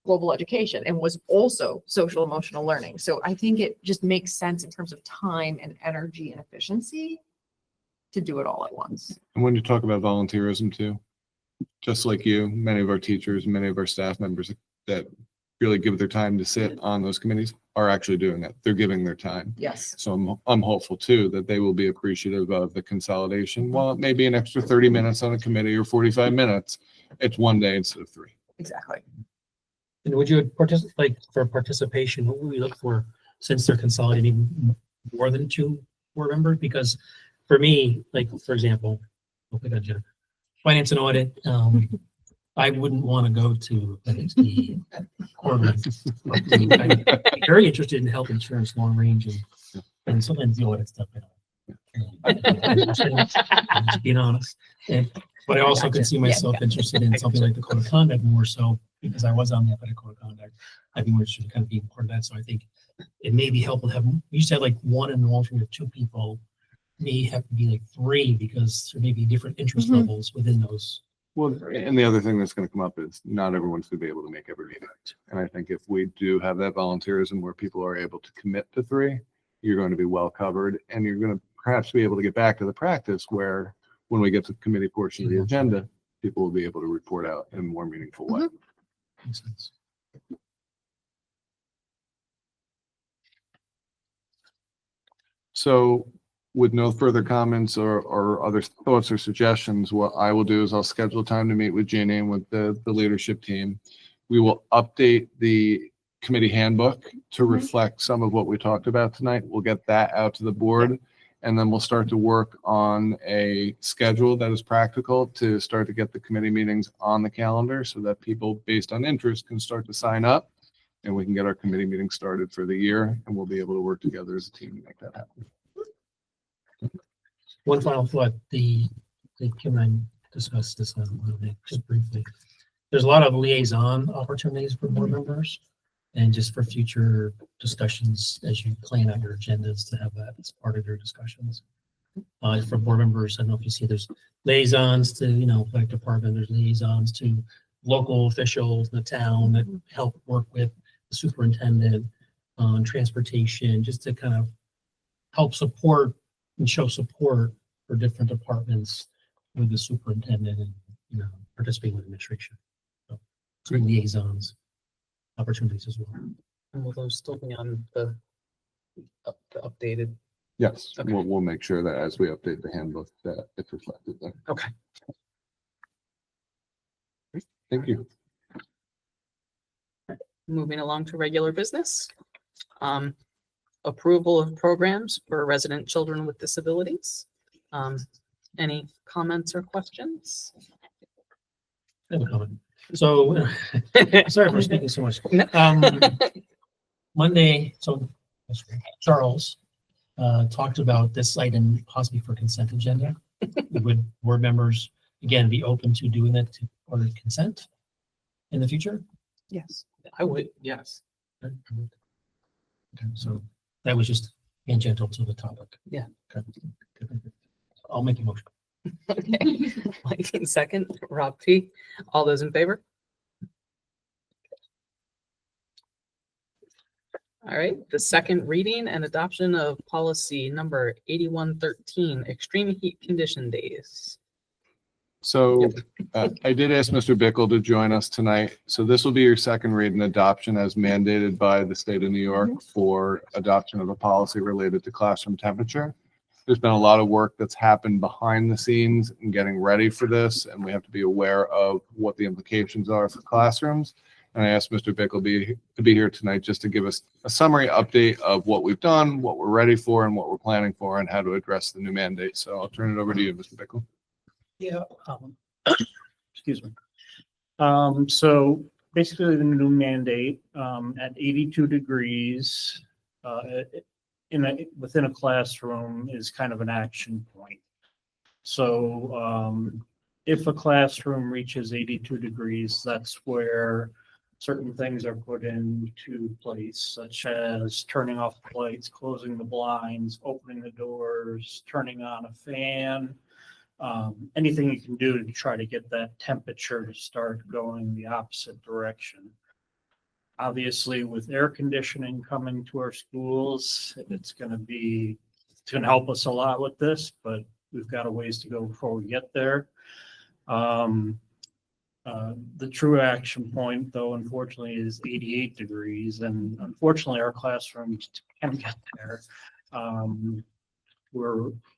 global education and was also social emotional learning. So I think it just makes sense in terms of time and energy and efficiency to do it all at once. And when you talk about volunteerism too, just like you, many of our teachers, many of our staff members that really give their time to sit on those committees are actually doing that. They're giving their time. Yes. So I'm hopeful too that they will be appreciative of the consolidation. While it may be an extra 30 minutes on a committee or 45 minutes, it's one day instead of 3. Exactly. And would you participate, like for participation, what would we look for since they're consolidating more than 2 board members? Because for me, like, for example, I'll pick on Jennifer, finance and audit, I wouldn't want to go to the corporate. I'm very interested in health insurance, long range, and sometimes the audit stuff. I'm just being honest. But I also could see myself interested in something like the code of conduct more so because I was on the athletic code of conduct. I'd be more interested in kind of being part of that. So I think it may be helpful to have, we used to have like 1 in the alternate, 2 people, may have to be like 3 because there may be different interest levels within those. Well, and the other thing that's going to come up is not everyone's going to be able to make every meeting. And I think if we do have that volunteerism where people are able to commit to 3, you're going to be well covered, and you're going to perhaps be able to get back to the practice where when we get to the committee portion of the agenda, people will be able to report out in a more meaningful way. Makes sense. So with no further comments or other thoughts or suggestions, what I will do is I'll schedule time to meet with Jeannie and with the leadership team. We will update the committee handbook to reflect some of what we talked about tonight. We'll get that out to the board, and then we'll start to work on a schedule that is practical to start to get the committee meetings on the calendar so that people based on interest can start to sign up, and we can get our committee meeting started for the year, and we'll be able to work together as a team to make that happen. One final thought, Kim and I discussed this just briefly. There's a lot of liaison opportunities for board members and just for future discussions as you plan out your agendas to have that as part of your discussions. For board members, I don't know if you see there's liaisons to, like department, there's liaisons to local officials in the town that help work with the superintendent on transportation, just to kind of help support and show support for different departments with the superintendent and, participating with administration. So liaisons opportunities as well. And will those still be on the updated? Yes, Okay. we'll make sure that as we update the handbook that it's reflected there. Okay. Thank you. Moving along to regular business. Approval of programs for resident children with disabilities. Any comments or questions? I have a comment. So, sorry for speaking so much. Monday, so Charles talked about this item possibly for consent agenda. Would board members, again, be open to doing that to order consent in the future? Yes, I would, yes. Okay, so that was just tangential to the topic. Yeah. Okay. I'll make a motion. Okay. Mike in second, Rob P. All those in favor? All right, the second reading and adoption of policy number 8113, extreme heat condition days. So I did ask Mr. Bickle to join us tonight. So this will be your second read and adoption as mandated by the state of New York for adoption of a policy related to classroom temperature. There's been a lot of work that's happened behind the scenes in getting ready for this, and we have to be aware of what the implications are for classrooms. And I asked Mr. Bickle to be here tonight just to give us a summary update of what we've done, what we're ready for, and what we're planning for, and how to address the new mandate. So I'll turn it over to you, Mr. Bickle. Yeah. Excuse me. So basically the new mandate at 82 degrees within a classroom is kind of an action point. So if a classroom reaches 82 degrees, that's where certain things are put into place, such as turning off the lights, closing the blinds, opening the doors, turning on a fan. Anything you can do to try to get that temperature to start going the opposite direction. Obviously, with air conditioning coming to our schools, it's gonna help us a lot with this, but we've got a ways to go before we get there. The true action point, though, unfortunately, is 88 degrees, and unfortunately, our classrooms can get there.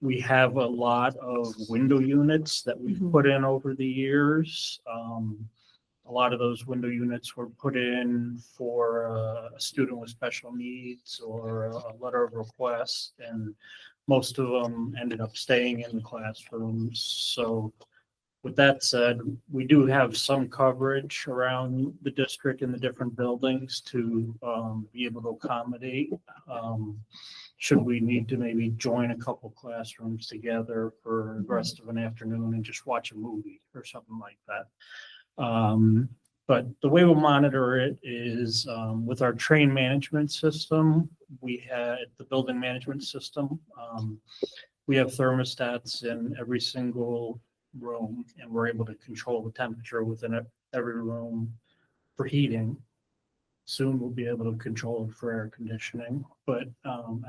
We have a lot of window units that we've put in over the years. A lot of those window units were put in for a student with special needs or a letter of request, and most of them ended up staying in the classrooms. So with that said, we do have some coverage around the district in the different buildings to be able to accommodate. Should we need to maybe join a couple classrooms together for the rest of an afternoon and just watch a movie or something like that. But the way we'll monitor it is with our train management system. We had the building management system. We have thermostats in every single room, and we're able to control the temperature within every room for heating. Soon we'll be able to control it for air conditioning, but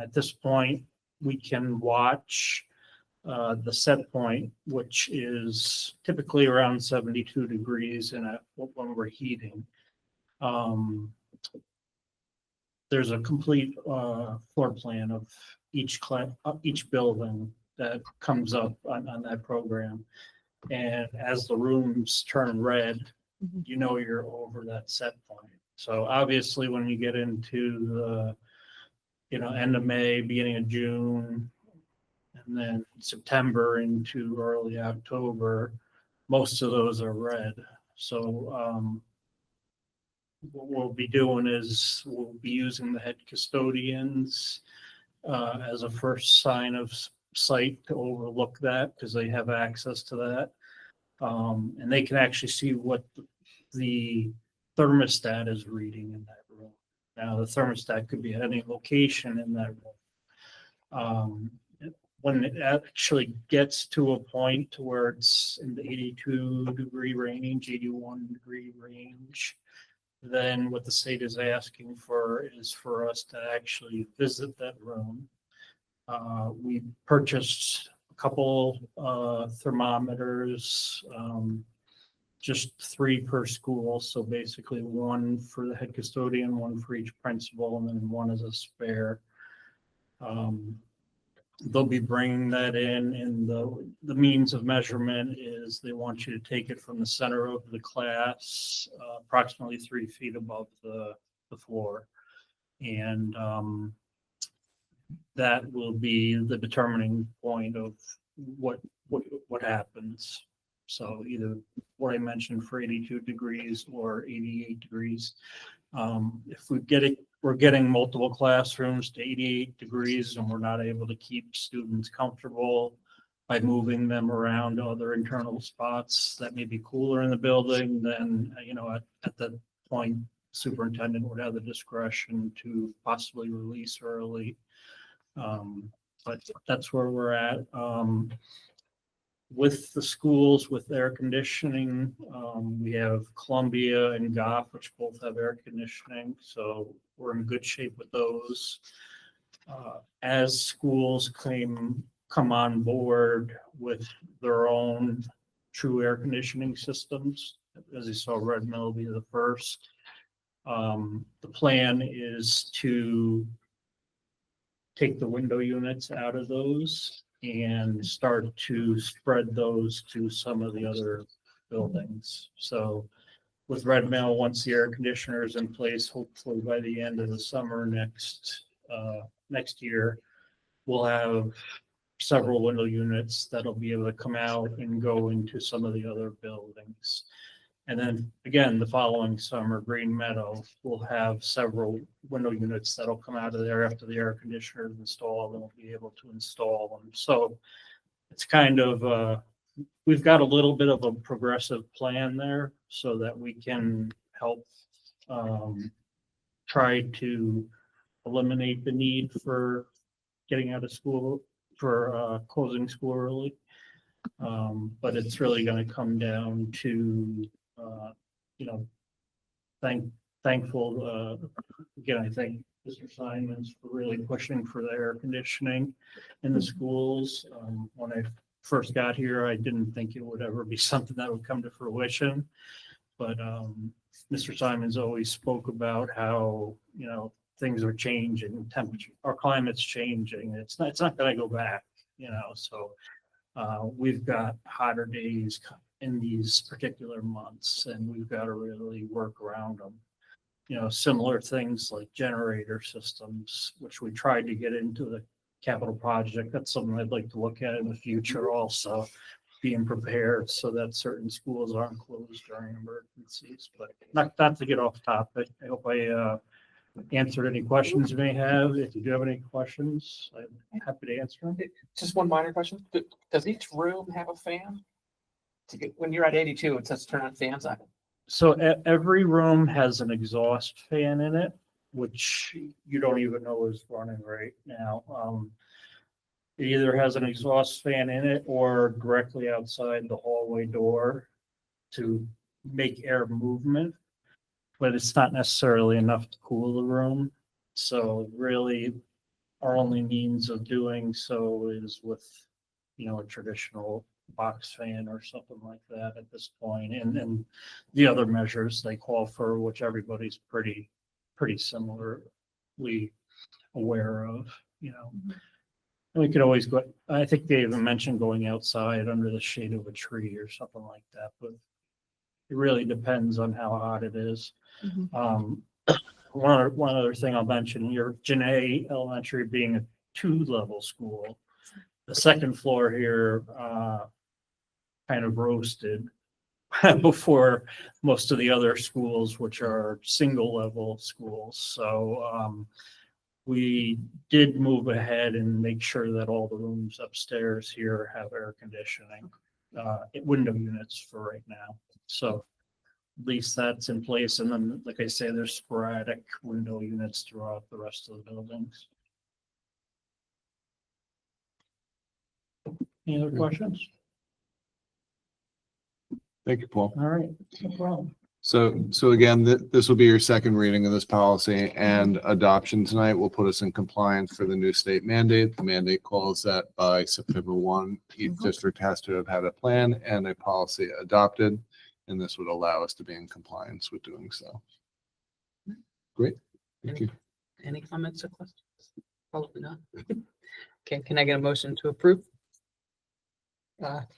at this point, we can watch the set point, which is typically around 72 degrees when we're heating. There's a complete floor plan of each building that comes up on that program. And as the rooms turn red, you know you're over that set point. So obviously, when you get into the end of May, beginning of June, and then September into early October, most of those are red. So what we'll be doing is we'll be using the head custodians as a first sign of sight to overlook that, because they have access to that. And they can actually see what the thermostat is reading in that room. Now, the thermostat could be at any location in that room. When it actually gets to a point to where it's in the 82 degree range, 81 degree range, then what the state is asking for is for us to actually visit that room. We purchased a couple thermometers, just 3 per school. So basically 1 for the head custodian, 1 for each principal, and then 1 as a spare. They'll be bringing that in, and the means of measurement is they want you to take it from the center of the class, approximately 3 feet above the floor. And that will be the determining point of what happens. So either what I mentioned for 82 degrees or 88 degrees. If we're getting multiple classrooms to 88 degrees and we're not able to keep students comfortable by moving them around to other internal spots that may be cooler in the building, then, at that point, superintendent would have the discretion to possibly release early. But that's where we're at. With the schools with air conditioning, we have Columbia and Goff, which both have air conditioning, so we're in good shape with those. As schools come on board with their own true air conditioning systems, as you saw, Red Mill will be the first. The plan is to take the window units out of those and start to spread those to some of the other buildings. So with Red Mill, once the air conditioner is in place, hopefully by the end of the summer next year, we'll have several window units that'll be able to come out and go into some of the other buildings. And then again, the following summer, Green Meadow will have several window units that'll come out of there after the air conditioner is installed, and we'll be able to install them. So it's kind of, we've got a little bit of a progressive plan there so that we can help try to eliminate the need for getting out of school, for closing school early. But it's really going to come down to, thankful, again, I thank Mr. Simons for really pushing for the air conditioning in the schools. When I first got here, I didn't think it would ever be something that would come to fruition. But Mr. Simons always spoke about how, you know, things are changing, temperature, our climate's changing. It's not gonna go back, you know, so we've got hotter days in these particular months, and we've got to really work around them. You know, similar things like generator systems, which we tried to get into the capital project. That's something I'd like to look at in the future also, being prepared so that certain schools aren't closed during emergencies. But not to get off topic. I hope I answered any questions you may have. If you do have any questions, I'm happy to answer them. Just one minor question. Does each room have a fan? When you're at 82, it says turn on fans on. So every room has an exhaust fan in it, which you don't even know is running right now. It either has an exhaust fan in it or directly outside the hallway door to make air movement, but it's not necessarily enough to cool the room. So really, our only means of doing so is with, you know, a traditional box fan or something like that at this point. And the other measures they call for, which everybody's pretty similarly aware of, you know. And we could always go, I think they even mentioned going outside under the shade of a tree or something like that, but it really depends on how hot it is. One other thing I'll mention, your Janae Elementary being a 2-level school, the second floor here kind of roasted before most of the other schools, which are single level schools. So we did move ahead and make sure that all the rooms upstairs here have air conditioning, window units for right now. So at least that's in place. And then, like I say, there's sporadic window units throughout the rest of the buildings. Any other questions? Thank you, Paul. All right, no problem. So again, this will be your second reading of this policy, and adoption tonight will put us in compliance for the new state mandate. The mandate calls that by September 1, each district has to have had a plan and a policy adopted, and this would allow us to be in compliance with doing so. Great. Thank you. Any comments or questions? Probably not. Okay, can I get a motion to approve?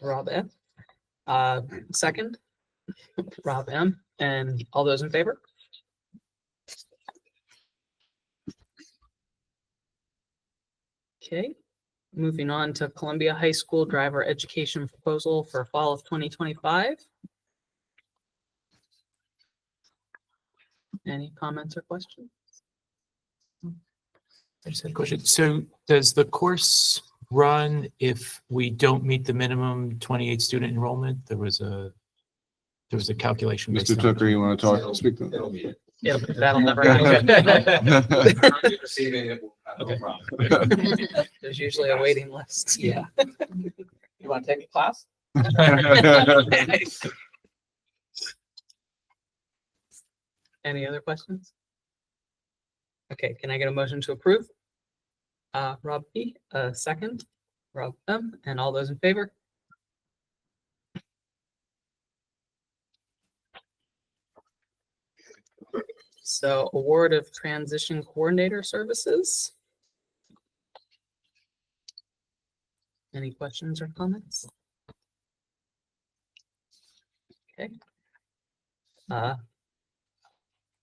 Rob F. Second, Rob M. And all those in favor? Okay, moving on to Columbia High School driver education proposal for fall of 2025. Any comments or questions? I just had a question. So does the course run if we don't meet the minimum 28 student enrollment? There was a calculation. based Mr. on- Tucker, you want to talk? Speak to It'll be it. Yeah, but that'll never happen. Receiving it, we'll have no Okay. problem. There's usually a waiting list. Yeah. You want to take a class? Any other questions? Okay, can I get a motion to approve? Rob P, second, Rob M, and all those in favor? So award of transition coordinator services. Any questions or comments? Okay.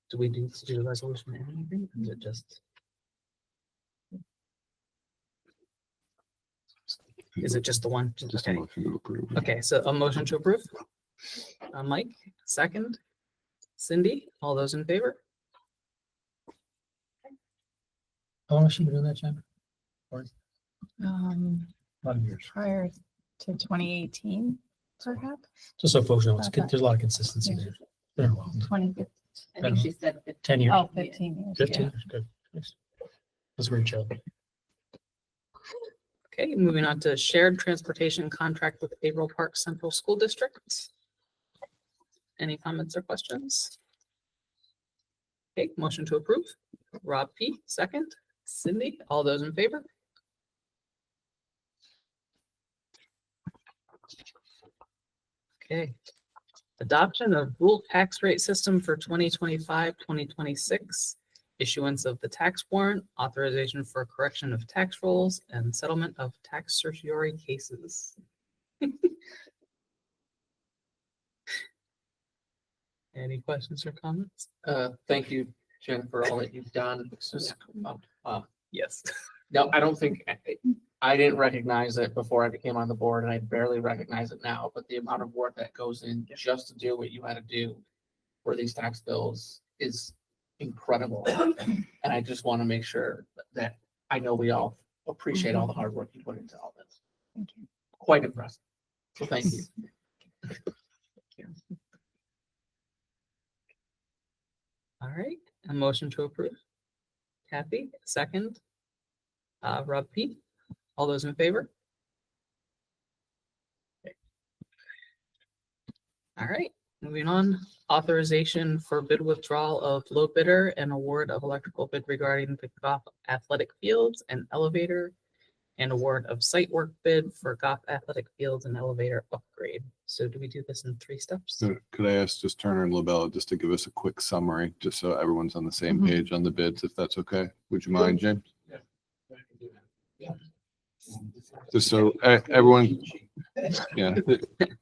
Do we need to do the resolution and anything? Is it just? Is it just the one? Just a Okay. motion to approve. Okay, so a motion to approve. Mike, second. Cindy, all those in favor? How long has she been doing that, Jen? Um, 5 years. prior to 2018, perhaps, Just so folks know, Okay. there's a lot of consistency there. Been a while. 2015. I think she said 10 years, Oh, 15 years. 15 yeah. years, good. Nice. That's a great job. Okay, moving on to shared transportation contract with April Park Central School District. Any comments or questions? Okay, motion to approve. Rob P, second. Cindy, all those in favor? Okay. Adoption of dual tax rate system for 2025-2026. Issuance of the tax warrant, authorization for correction of tax rolls, and settlement of tax certiorari cases. Any questions or comments? Thank you, Jen, for all that you've done. Yes. No, I don't think, I didn't recognize it before I became on the board, and I barely recognize it now, but the amount of work that goes in just to do what you had to do for these tax bills is incredible. And I just want to make sure that I know we all appreciate all the hard work you put into all this. Thank you. Quite impressive. So thank you. All right, a motion to approve. Kathy, second. Rob P, all those in favor? Okay. All right, moving on, authorization for bid withdrawal of low bidder and award of electrical bid regarding the Goff Athletic Fields and elevator, and award of site work bid for Goff Athletic Fields and elevator upgrade. So do we do this in 3 steps? Could I ask just Turner and Labella just to give us a quick summary, just so everyone's on the same page on the bids, if that's okay? Would you mind, James? Just so everyone, yeah,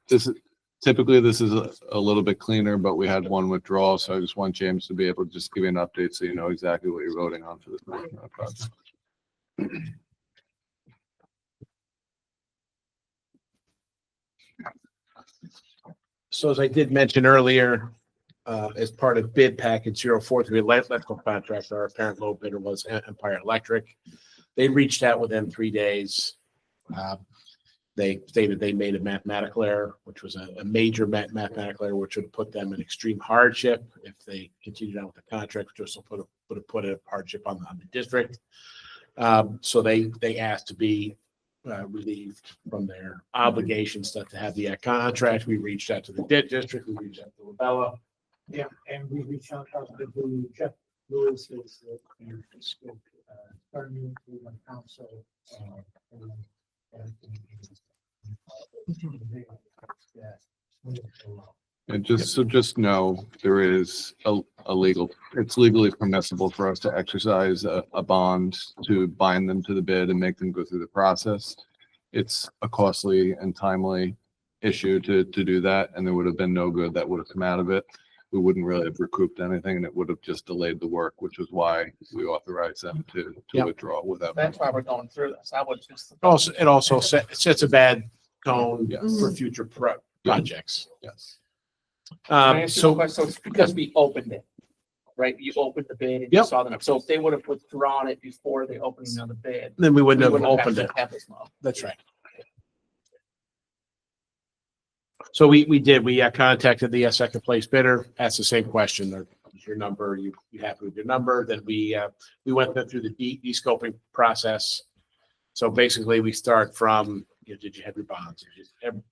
this is typically this is a little bit cleaner, but we had one withdrawal, so I just want James to be able to just give you an update so you know exactly what you're voting on for this project. So as I did mention earlier, as part of bid package 043 electrical contractor, our apparent low bidder was Empire Electric. They reached out within 3 days. They stated they made a mathematical error, which was a major mathematical error, which would put them in extreme hardship if they continued on with the contract, which also would have put a hardship on the district. So they asked to be relieved from their obligations to have the contract. We reached out to the district. We reached out to Labella. Yeah, and we reached out to Jeff Lewis is the attorney to the council. And just know there is a legal, it's legally permissible for us to exercise a bond to bind them to the bid and make them go through the process. It's a costly and timely issue to do that, and there would have been no good that would have come out of it. We wouldn't really have recouped anything, and it would have just delayed the work, which is why we authorized them to Yep. withdraw without. That's why we're going through this. I would just. It also sets a bad tone Yes. for future projects. Yes. Can I ask you a question? So it's because we opened it, right? You opened the bid and you Yep. saw them. So if they would have withdrawn it before they opened another bid. Then we we wouldn't have wouldn't opened it. had this model. That's right. So we contacted the second place bidder, asked the same question, is your number, you happy with your number? Then we went through the de-scoping process. So basically we start from, did you have your bonds?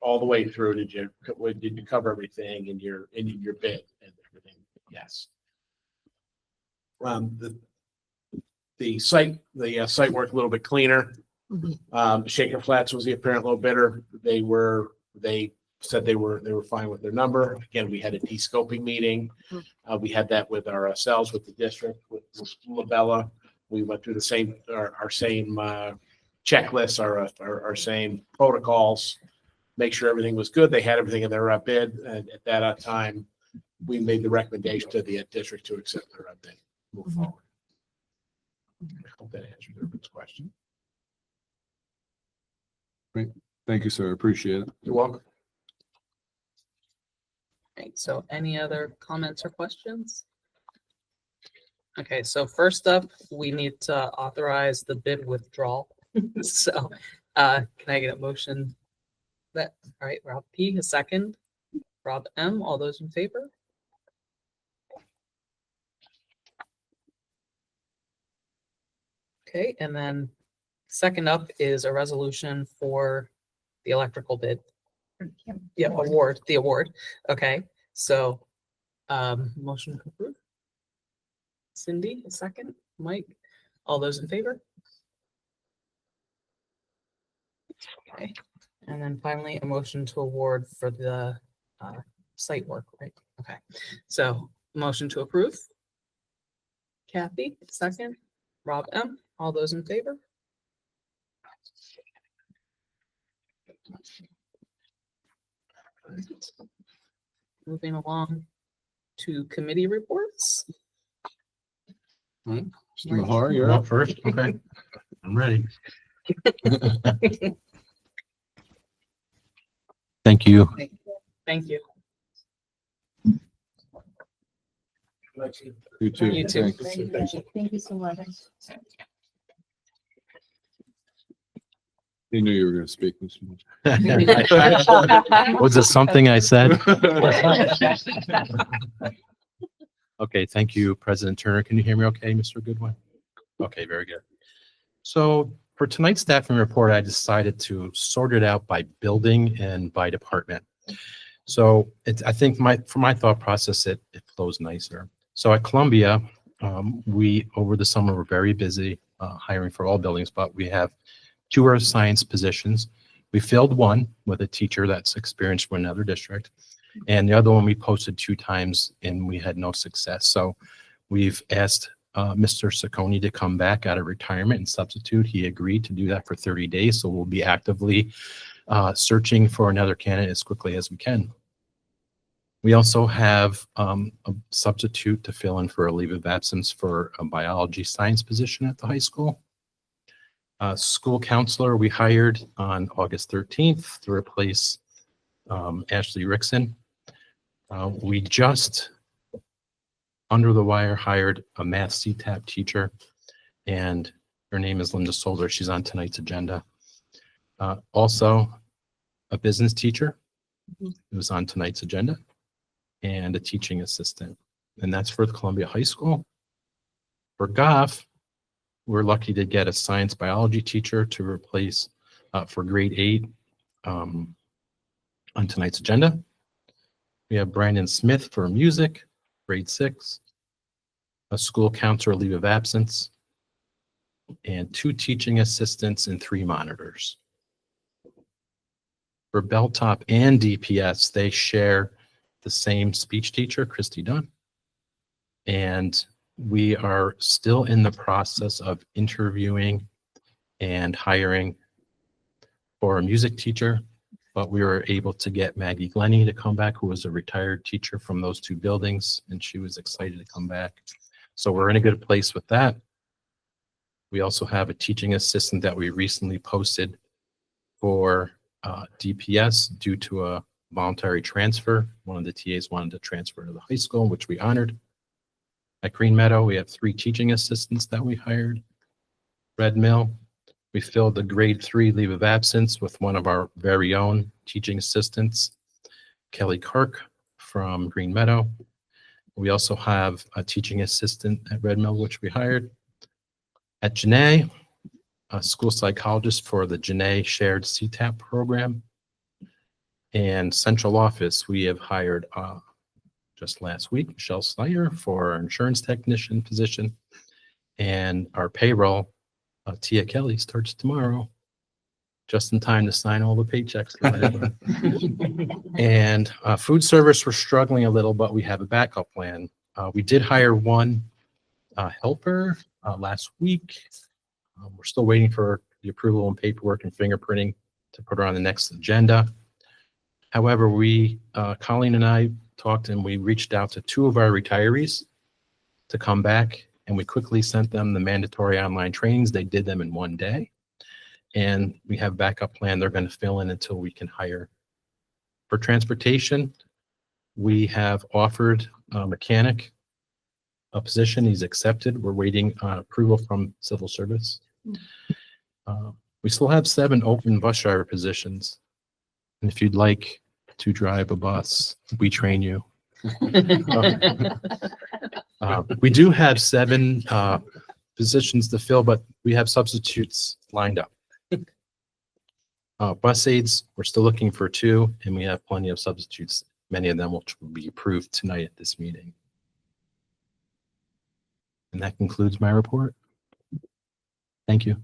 All the way through, did you cover everything in your bid and everything? Yes. The site worked a little bit cleaner. Shaker Flats was the apparent low bidder. They said they were fine with their number. Again, we had a de-scoping meeting. We had that with ourselves, with the district, with Labella. We went through our same checklists, our same protocols, make sure everything was good. They had everything in their bid. And at that time, we made the recommendation to the district to accept their bid, move forward. I hope that answered everyone's question. Thank you, sir. Appreciate it. You're welcome. Right, so any other comments or questions? Okay, so first up, we need to authorize the bid withdrawal. So, can I get a motion? All right, Rob P, a second. Rob M, all those in favor? Okay, and then second up is a resolution for the electrical bid. Yeah, the award. Okay, so, motion to approve. Cindy, a second. Mike, all those in favor? Okay, and then finally, a motion to award for the site work, right? Okay, so motion to approve. Kathy, second. Rob M, all those in favor? Moving along to committee reports. Mr. Mahar, you're You're up. up first, okay? I'm ready. Thank you. Thank you. You too. You too. Thanks. Thank you so much. You knew you were going to speak, Mr. Mahar. Was it something I said? Okay, thank you, President Turner. Can you hear me okay, Mr. Goodwin? Okay, very good. So for tonight's staffing report, I decided to sort it out by building and by department. So I think for my thought process, it flows nicer. So at Columbia, we, over the summer, were very busy hiring for all buildings, but we have 2 earth science positions. We filled one with a teacher that's experienced from another district. And the other one we posted 2 times and we had no success. So we've asked Mr. Sacconi to come back out of retirement and substitute. He agreed to do that for 30 days. So we'll be actively searching for another candidate as quickly as we can. We also have a substitute to fill in for a leave of absence for a biology science position at the high school. School counselor we hired on August 13th to replace Ashley Rickson. We just, under the wire, hired a math CTAP teacher, and her name is Linda Solder. She's on tonight's agenda. Also, a business teacher who was on tonight's agenda, and a teaching assistant. And that's for the Columbia High School. For Goff, we're lucky to get a science biology teacher to replace for grade 8 on tonight's agenda. We have Brandon Smith for music, grade 6, a school counselor leave of absence, and 2 teaching assistants and 3 monitors. For Belltop and DPS, they share the same speech teacher, Christy Dunn. And we are still in the process of interviewing and hiring for a music teacher, but we were able to get Maggie Glennie to come back, who was a retired teacher from those 2 buildings, and she was excited to come back. So we're in a good place with that. We also have a teaching assistant that we recently posted for DPS due to a voluntary transfer. One of the TAs wanted to transfer to the high school, which we honored. At Green Meadow, we have 3 teaching assistants that we hired. Red Mill, we filled the grade 3 leave of absence with one of our very own teaching assistants, Kelly Kirk from Green Meadow. We also have a teaching assistant at Red Mill, which we hired. At Janae, a school psychologist for the Janae Shared CTAP program. And central office, we have hired just last week, Michelle Snyder for our insurance technician position. And our payroll, Tia Kelly, starts tomorrow, just in time to sign all the paychecks. And food service, we're struggling a little, but we have a backup plan. We did hire 1 helper last week. We're still waiting for the approval and paperwork and fingerprinting to put her on the next agenda. However, Colleen and I talked and we reached out to 2 of our retirees to come back, and we quickly sent them the mandatory online trainings. They did them in 1 day, and we have a backup plan they're going to fill in until we can hire. For transportation, we have offered a mechanic a position. He's accepted. We're waiting on approval from civil service. We still have 7 open bus driver positions. And if you'd like to drive a bus, we train you. We do have 7 positions to fill, but we have substitutes lined up. Bus aides, we're still looking for 2, and we have plenty of substitutes. Many of them will be approved tonight at this meeting. And that concludes my report. Thank you.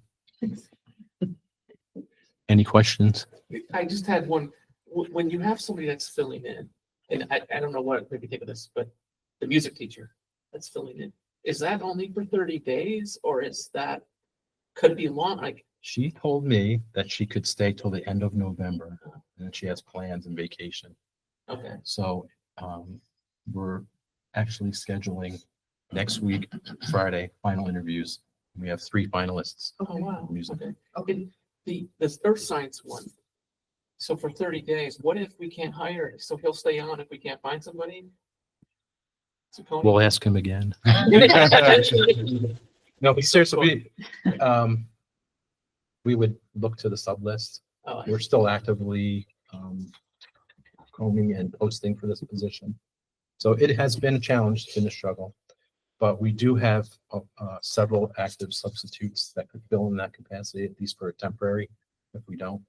Any questions? I just had one, when you have somebody that's filling in, and I don't know what made me think of this, but the music teacher that's filling in, is that only for 30 days or is that, could be long, like, She told me that she could stay till the end of November and that she has plans and vacation. okay, So we're actually scheduling next week, Friday, final interviews. We have 3 finalists. oh, wow, Music. okay. Okay, the earth science one. So for 30 days, what if we can't hire, so he'll stay on if we can't find somebody? So Tony- We'll ask him again. No, but seriously, we would look to the sub list. Oh, We're still actively combing and posting for this position. So it has been a challenge, it's been a struggle, but we do have several active substitutes that could fill in that capacity, at least for a temporary, if we don't.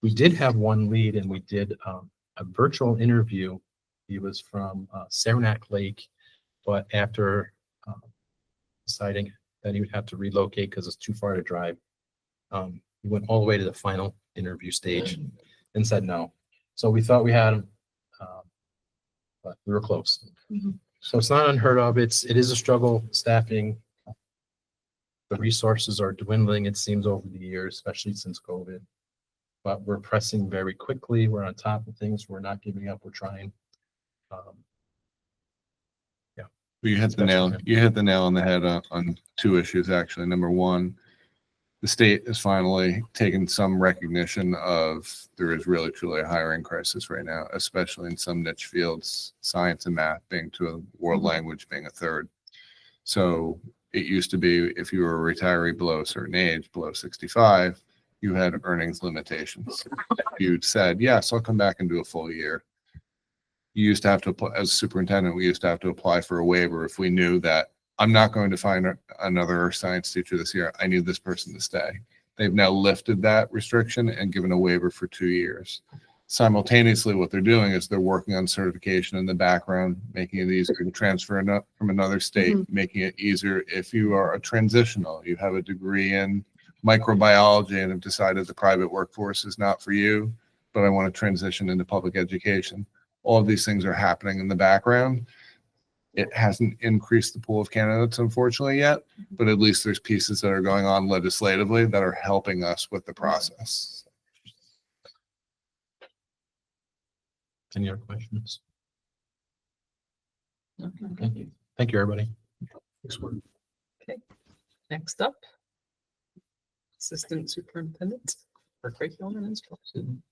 We did have one lead and we did a virtual interview. He was from Saranac Lake, but after deciding that he would have to relocate because it's too far to drive, he went all the way to the final interview stage and said no. So we thought we had him, but we were close. So it's not unheard of. It is a struggle staffing. The resources are dwindling, it seems, over the years, especially since COVID. But we're pressing very quickly. We're on top of things. We're not giving up. We're trying. You hit the nail on the head on 2 issues, actually. Number one, the state is finally taken some recognition of there is really truly a hiring crisis right now, especially in some niche fields, science and math being 2, world language being a 3rd. So it used to be if you were a retiree below a certain age, below 65, you had earnings limitations. You'd said, yes, I'll come back and do a full year. You used to have to apply, as a superintendent, we used to have to apply for a waiver if we knew that I'm not going to find another science teacher this year. I need this person to stay. They've now lifted that restriction and given a waiver for 2 years. Simultaneously, what they're doing is they're working on certification in the background, making it easier to transfer from another state, making it easier if you are a transitional, you have a degree in microbiology and have decided the private workforce is not for you, but I want to transition into public education. All of these things are happening in the background. It hasn't increased the pool of candidates, unfortunately, yet, but at least there's pieces that are going on legislatively that are helping us with the process. Any other questions? Thank you. Thank you, everybody. Next up, Assistant Superintendent for Curriculum and Instruction.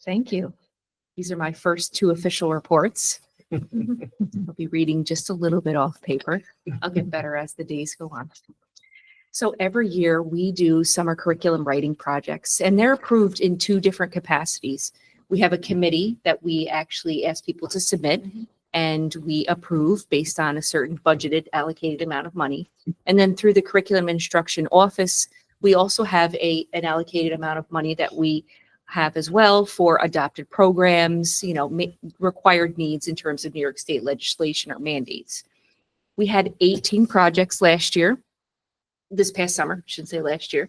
Thank you. These are my first 2 official reports. I'll be reading just a little bit off paper. I'll get better as the days go on. So every year we do summer curriculum writing projects, and they're approved in 2 different capacities. We have a committee that we actually ask people to submit, and we approve based on a certain budgeted allocated amount of money. And then through the Curriculum Instruction Office, we also have an allocated amount of money that we have as well for adopted programs, required needs in terms of New York State legislation or mandates. We had 18 projects last year, this past summer, I should say last year,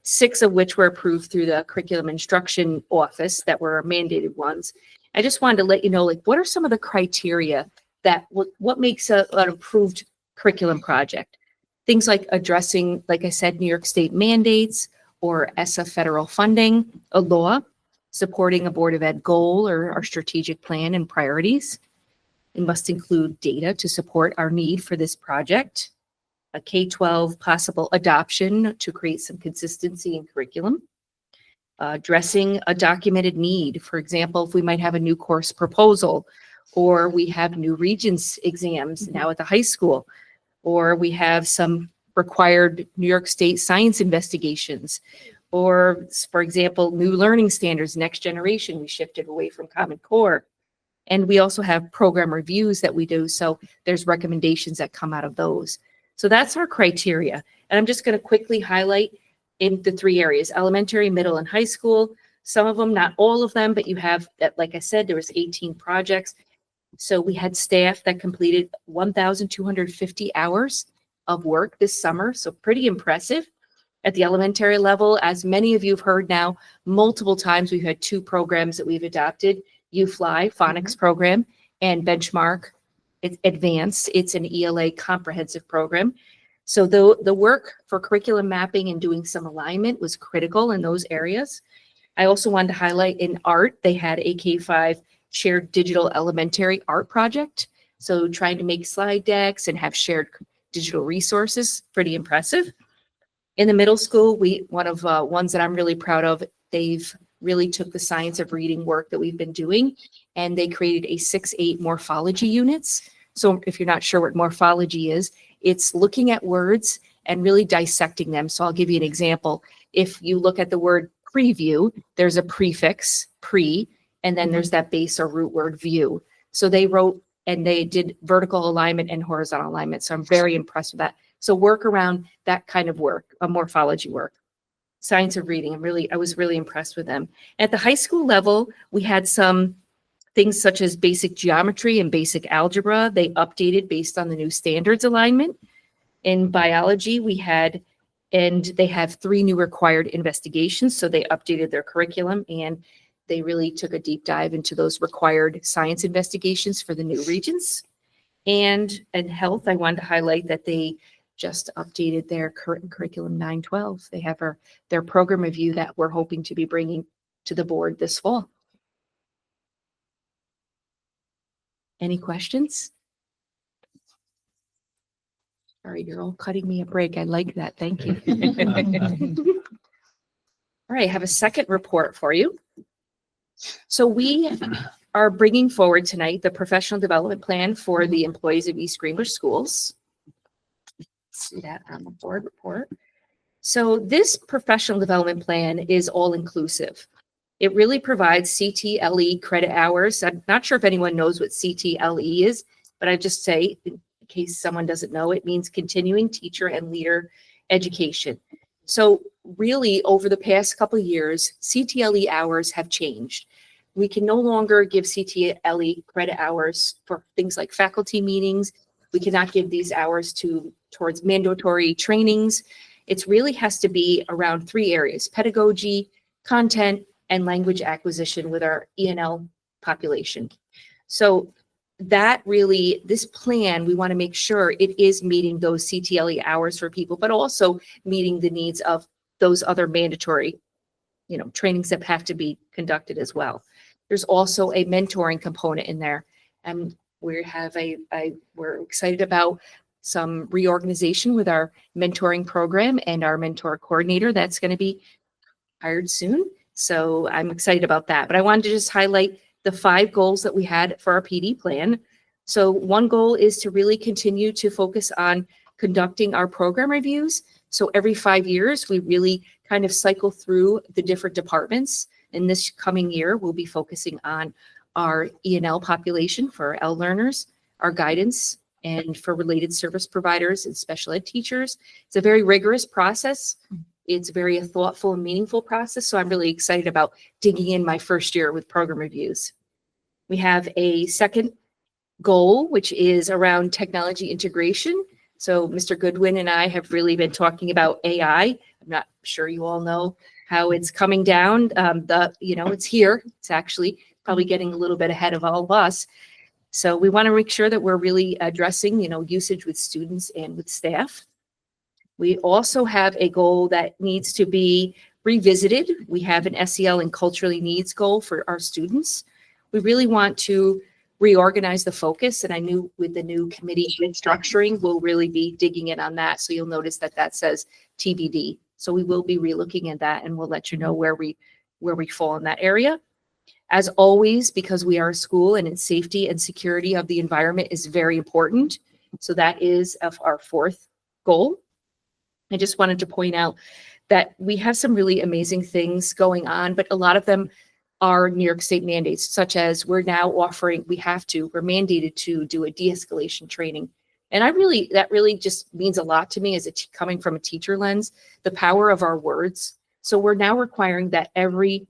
6 of which were approved through the Curriculum Instruction Office that were mandated ones. I just wanted to let you know, what are some of the criteria that what makes an approved curriculum project? Things like addressing, like I said, New York State mandates, or ESSA federal funding, a law, supporting a Board of Ed goal or our strategic plan and priorities. It must include data to support our need for this project, a K-12 possible adoption to create some consistency in curriculum, addressing a documented need. For example, if we might have a new course proposal, or we have new Regents exams now at the high school, or we have some required New York State science investigations, or for example, new learning standards, next generation, we shifted away from Common Core. And we also have program reviews that we do. So there's recommendations that come out of those. So that's our criteria. And I'm just going to quickly highlight in the 3 areas: elementary, middle, and high school. Some of them, not all of them, but you have that, like I said, there was 18 projects. So we had staff that completed 1,250 hours of work this summer. So pretty impressive at the elementary level. As many of you have heard now, multiple times, we've had two programs that we've adopted, UFly phonics program and Benchmark Advanced. It's an ELA comprehensive program. So the work for curriculum mapping and doing some alignment was critical in those areas. I also wanted to highlight in art, they had a K-5 shared digital elementary art project. So trying to make slide decks and have shared digital resources, pretty impressive. In the middle school, one of ones that I'm really proud of, they've really took the science of reading work that we've been doing, and they created a 6-8 morphology units. So if you're not sure what morphology is, it's looking at words and really dissecting them. So I'll give you an example. If you look at the word preview, there's a prefix, pre, and then there's that base or root word view. So they wrote and they did vertical alignment and horizontal alignment. So I'm very impressed with that. So work around that kind of work, a morphology work. Science of reading, I was really impressed with them. At the high school level, we had some things such as basic geometry and basic algebra. They updated based on the new standards alignment. In biology, they have 3 new required investigations. So they updated their curriculum and they really took a deep dive into those required science investigations for the new regions. And in health, I wanted to highlight that they just updated their current curriculum 912. They have their program review that we're hoping to be bringing to the board this fall. Any questions? All right, you're all cutting me a break. I like that. Thank you. All right, I have a second report for you. So we are bringing forward tonight the professional development plan for the employees of East Greenbush Schools. See that on the board report. So this professional development plan is all inclusive. It really provides CTLE credit hours. I'm not sure if anyone knows what CTLE is, but I just say, in case someone doesn't know, it means continuing teacher and leader education. So really over the past couple of years, CTLE hours have changed. We can no longer give CTLE credit hours for things like faculty meetings. We cannot give these hours towards mandatory trainings. It really has to be around 3 areas: pedagogy, content, and language acquisition with our ENL population. So that really, this plan, we want to make sure it is meeting those CTLE hours for people, but also meeting the needs of those other mandatory, trainings that have to be conducted as well. There's also a mentoring component in there. And we're excited about some reorganization with our mentoring program and our mentor coordinator that's going to be hired soon. So I'm excited about that. But I wanted to just highlight the 5 goals that we had for our PD plan. So one goal is to really continue to focus on conducting our program reviews. So every 5 years, we really kind of cycle through the different departments. In this coming year, we'll be focusing on our ENL population for L learners, our guidance, and for related service providers and special ed teachers. It's a very rigorous process. It's very a thoughtful and meaningful process. So I'm really excited about digging in my first year with program reviews. We have a second goal, which is around technology integration. So Mr. Goodwin and I have really been talking about AI. I'm not sure you all know how it's coming down. It's here. It's actually probably getting a little bit ahead of all of us. So we want to make sure that we're really addressing, usage with students and with staff. We also have a goal that needs to be revisited. We have an SEL and culturally needs goal for our students. We really want to reorganize the focus, and I knew with the new committee structuring, we'll really be digging in on that. So you'll notice that says TBD. So we will be relooking at that, and we'll let you know where we fall in that area. As always, because we are a school and its safety and security of the environment is very important. So that is of our 4th goal. I just wanted to point out that we have some really amazing things going on, but a lot of them are New York State mandates, such as we're now offering, we're mandated to do a de-escalation training. And that really just means a lot to me as coming from a teacher lens, the power of our words. So we're now requiring that every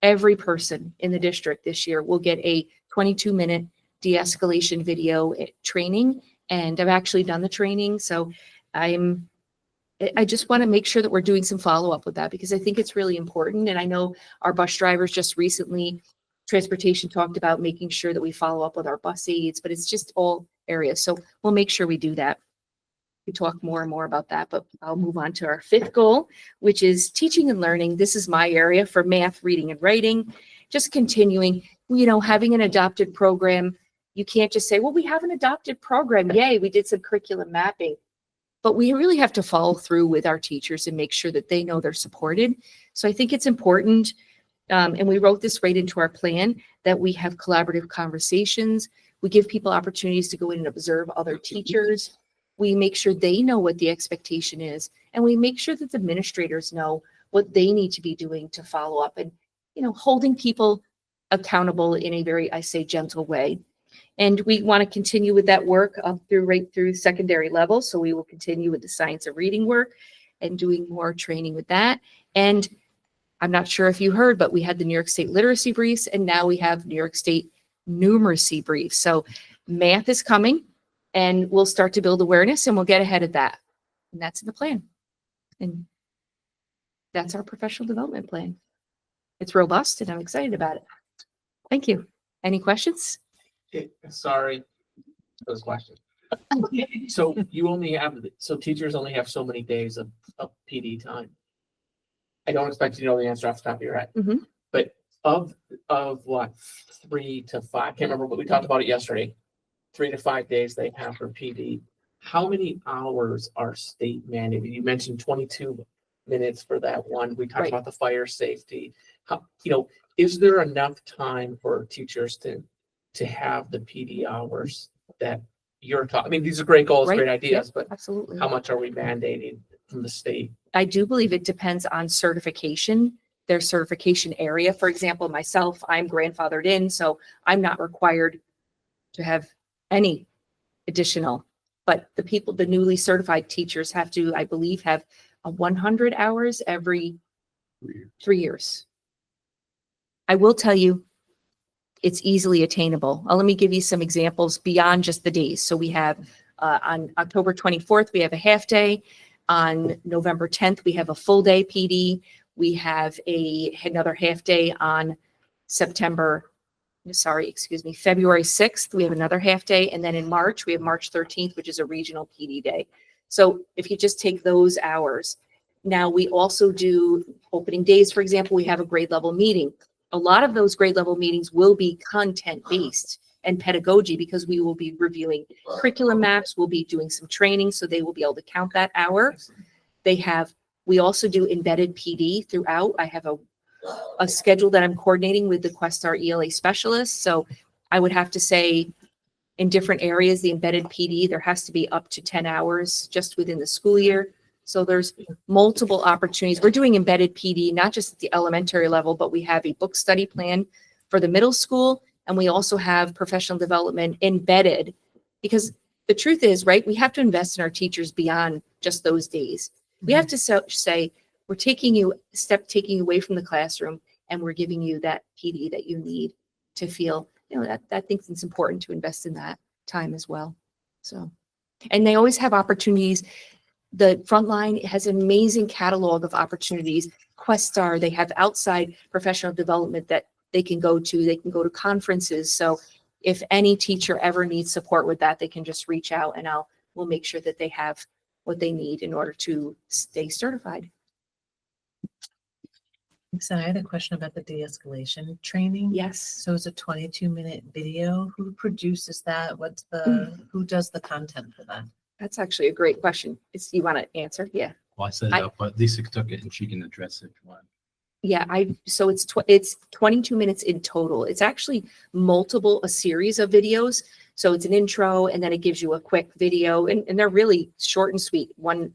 person in the district this year will get a 22-minute de-escalation video training, and I've actually done the training. So I just want to make sure that we're doing some follow-up with that because I think it's really important. And I know our bus drivers just recently, transportation talked about making sure that we follow up with our bus aides, but it's just all areas. So we'll make sure we do that. We talk more and more about that, but I'll move on to our fifth goal, which is teaching and learning. This is my area for math, reading, and writing. Just continuing, having an adopted program. You can't just say, well, we have an adopted program. Yay, we did some curriculum mapping. But we really have to follow through with our teachers and make sure that they know they're supported. So I think it's important, and we wrote this right into our plan, that we have collaborative conversations. We give people opportunities to go in and observe other teachers. We make sure they know what the expectation is, and we make sure that the administrators know what they need to be doing to follow up and, holding people accountable in a very, I say, gentle way. And we want to continue with that work up right through secondary level. So we will continue with the science of reading work and doing more training with that. And I'm not sure if you heard, but we had the New York State literacy briefs, and now we have New York State numeracy briefs. So math is coming, and we'll start to build awareness, and we'll get ahead of that. And that's in the plan. And that's our professional development plan. It's robust, and I'm excited about it. Thank you. Any questions? Sorry, those questions. So teachers only have so many days of PD time. I don't expect you to know the answer off the top of your head. Mhm. But of what, 3 to 5, I can't remember, but we talked about it yesterday. 3 to 5 days they have for PD. How many hours are state mandated? You mentioned 22 minutes for that one. We talked Right. about the fire safety. Is there enough time for teachers to have the PD hours that you're talking? I mean, these are great goals, Right. great ideas, Yep, but absolutely. how much are we mandating from the state? I do believe it depends on certification, their certification area. For example, myself, I'm grandfathered in, so I'm not required to have any additional. But the newly certified teachers have to, I believe, have 100 hours every 3 years. I will tell you, it's easily attainable. Let me give you some examples beyond just the days. So we have on October 24th, we have a half day. On November 10th, we have a full day PD. We have another half day on February 6th, we have another half day. And then in March, we have March 13th, which is a regional PD day. So if you just take those hours, now we also do opening days. For example, we have a grade level meeting. A lot of those grade level meetings will be content based and pedagogy because we will be reviewing curriculum maps. We'll be doing some training, so they will be able to count that hour. We also do embedded PD throughout. I have a schedule that I'm coordinating with the Questar ELA specialists. So I would have to say in different areas, the embedded PD, there has to be up to 10 hours just within the school year. So there's multiple opportunities. We're doing embedded PD, not just at the elementary level, but we have a book study plan for the middle school. And we also have professional development embedded because the truth is, right, we have to invest in our teachers beyond just those days. We have to say, we're taking you away from the classroom and we're giving you that PD that you need to feel, that I think it's important to invest in that time as well. So, and they always have opportunities. The Frontline has an amazing catalog of opportunities. Questar, they have outside professional development that they can go to. They can go to conferences. So if any teacher ever needs support with that, they can just reach out and we'll make sure that they have what they need in order to stay certified. So I had a question about the de-escalation training. Yes. So it's a 22-minute video. Who produces that? Who does the content for that? That's actually a great question. You want to answer? Yeah. Well, I set it up, but Lisa took it and she can address it if you want. Yeah, so it's 22 minutes in total. It's actually a series of videos. So it's an intro and then it gives you a quick video and they're really short and sweet, 1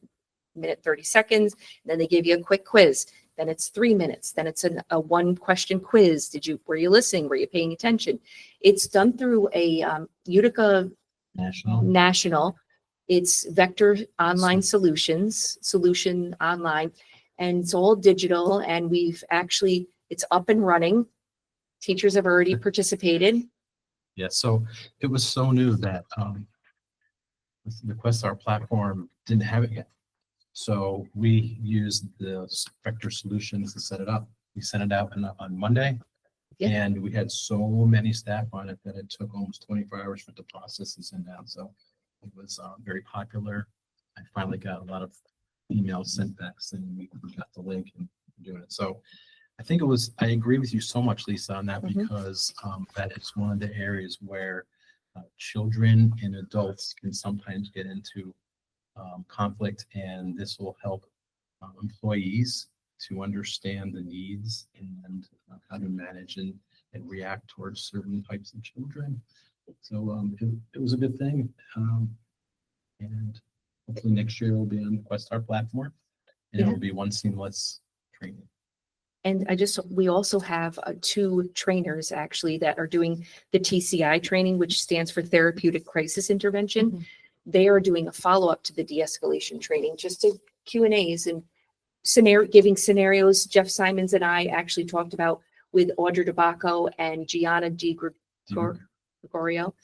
minute, 30 seconds. And then they give you a quick quiz. Then it's 3 minutes. Then it's a 1-question quiz. Were you listening? Were you paying attention? It's done through a Utica National. It's Vector Online Solution Online. And it's all digital and it's up and running. Teachers have already participated. Yeah, so it was so new that the Questar platform didn't have it yet. So we used the Spectre Solutions to set it up. We sent it out on Monday. Yeah. And we had so many staff on it that it took almost 24 hours for it to process and send out. So it was very popular. I finally got a lot of emails sent back saying we got the link and doing it. So I think I agree with you so much, Lisa, on that because that is one of the areas where children and adults can sometimes get into conflict, and this will help employees to understand the needs and how to manage and react towards certain types of children. So it was a good thing. And hopefully next year we'll be on the Questar platform and it will be one seamless training. And we also have 2 trainers actually that are doing the TCI training, which stands for Therapeutic Crisis Intervention. They are doing a follow-up to the de-escalation training, just to Q&As and giving scenarios. Jeff Simons and I actually talked about with Audra DeBacco and Gianna Gregorio.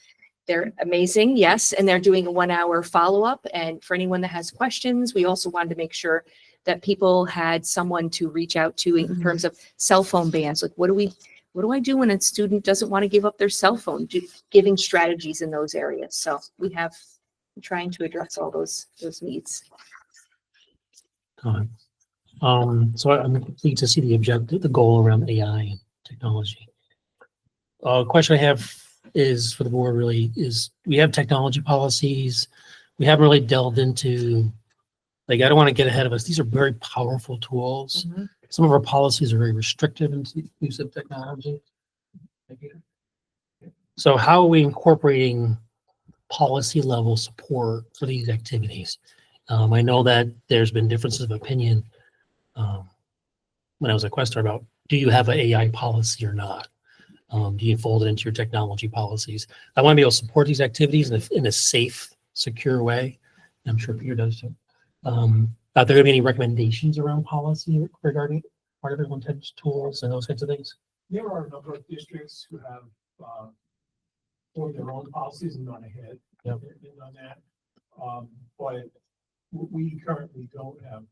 They're amazing, yes, and they're doing a 1-hour follow-up. And for anyone that has questions, we also wanted to make sure that people had someone to reach out to in terms of cell phone bans. Like, what do I do when a student doesn't want to give up their cell phone? Giving strategies in those areas. So we're trying to address all those needs. So I'm pleased to see the goal around AI and technology. Question I have is for the board really is we have technology policies. We haven't really delved into, like, I don't want to get ahead of us. These are very powerful tools. Some of our policies are very restrictive in the use of technology. So how are we incorporating policy level support for these activities? I know that there's been differences of opinion when I was at Questar about, do you have an AI policy or not? Do you fold it into your technology policies? I want to be able to support these activities in a safe, secure way. I'm sure Peter does too. Are there going to be any recommendations around policy regarding artificial intelligence tools and those kinds of things? There are a number of districts who have formed their own policies and gone ahead and done that. But we currently don't have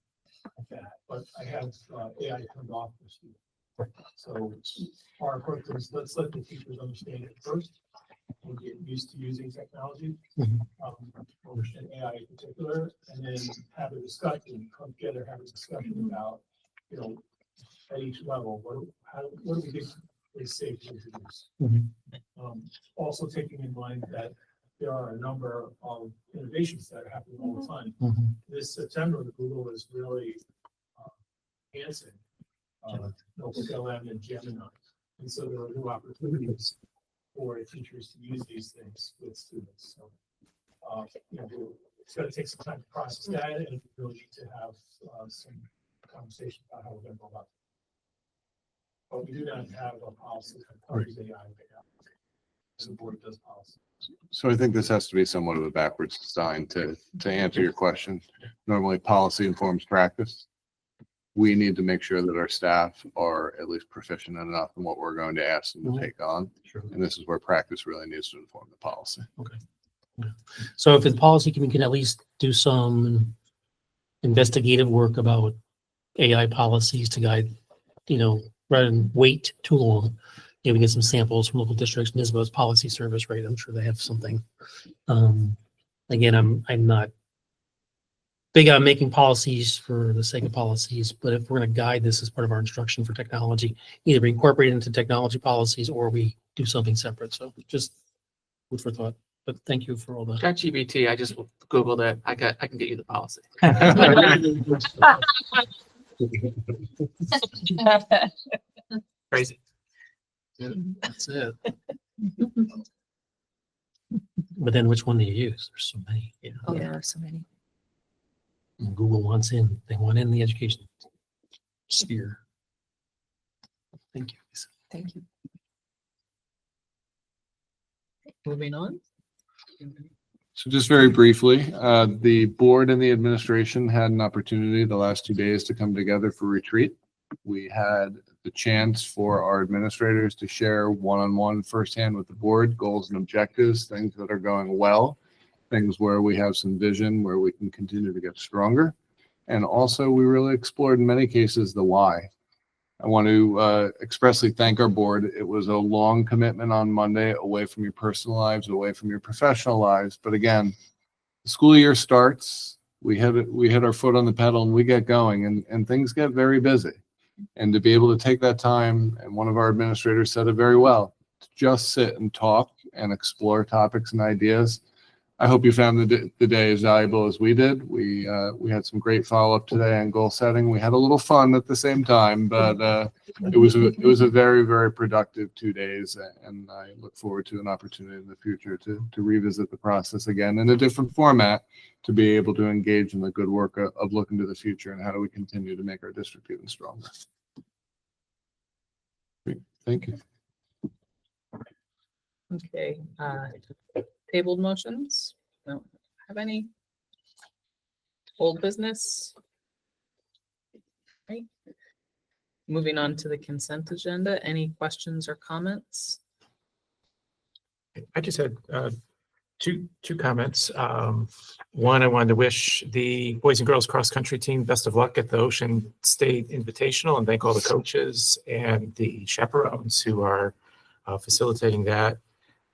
that, but I have AI turned off this year. So our approach is let's let the teachers understand it first and get used to using technology, understand AI in particular, and then have a discussion, come together, have a discussion about, at each level, what do we think is safe to use? Also taking in mind that there are a number of innovations that are happening all the time. This September, Google is really enhancing OpenLM and Gemini. And so there are new opportunities for teachers to use these things with students. So, it's going to take some time to process that, and we really need to have some conversation about how we're going to go about it. But we do not have a policy that covers AI right now. So the board does policy. So I think this has to be somewhat of a backwards design to answer your question. Normally policy informs practice. We need to make sure that our staff are at least proficient enough in what we're going to ask them to take on. And this is where practice really needs to inform the policy. Okay. Yeah. So if the policy we can at least do some investigative work about AI policies to guide, rather than wait too long. We get some samples from local districts, NISBA's policy service, right? I'm sure they have something. Again, I'm not big on making policies for the sake of policies, but if we're going to guide this as part of our instruction for technology, either we incorporate it into technology policies or we do something separate. So just food for thought. But thank you for all that. ChatGPT, I just Googled it. I can get you the policy. Crazy. That's it. But then which one do you use? There's so many. Yeah. Oh, there are so many. And Google wants in. They want in the education sphere. Thank you, Lisa. Thank you. Moving on. So just very briefly, the board and the administration had an opportunity the last 2 days to come together for retreat. We had the chance for our administrators to share one-on-one firsthand with the board, goals and objectives, things that are going well, things where we have some vision, where we can continue to get stronger. And also, we really explored in many cases the why. I want to expressly thank our board. It was a long commitment on Monday, away from your personal lives, away from your professional lives. But again, the school year starts, we hit our foot on the pedal and we get going, and things get very busy. And to be able to take that time, and one of our administrators said it very well, to just sit and talk and explore topics and ideas. I hope you found the day as valuable as we did. We had some great follow-up today on goal setting. We had a little fun at the same time, but it was a very, very productive 2 days, and I look forward to an opportunity in the future to revisit the process again in a different format, to be able to engage in the good work of looking to the future and how do we continue to make our district even stronger. Great. Thank you. Okay, tabled motions? Don't have any. Old business? Right. Moving on to the consent agenda. Any questions or comments? I just had two comments. One, I wanted to wish the boys and girls cross country team best of luck at the Ocean State Invitational, and thank all the coaches and the chaperones who are facilitating that.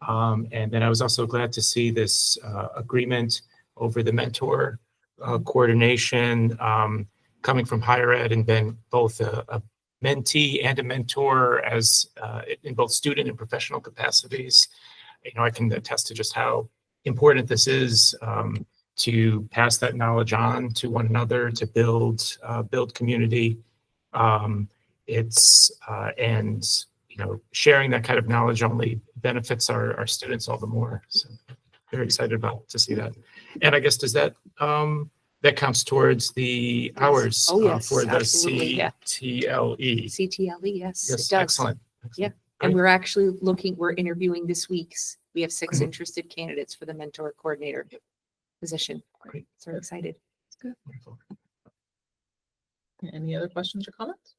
And then I was also glad to see this agreement over the mentor coordination coming from higher ed, and been both a mentee and a mentor as in both student and professional capacities. You know, I can attest to just how important this is to pass that knowledge on to one another, to build community. And you know, sharing that kind of knowledge only benefits our students all the more. So very excited to see that. And I guess does that that counts towards the hours Oh, yes, for the absolutely, yeah. CTLE. CTLE, yes, it Yes, does. excellent. Yeah. And we're actually we're interviewing this week. We have 6 interested candidates for the mentor coordinator position. Great. So we're excited. Wonderful. Any other questions or comments?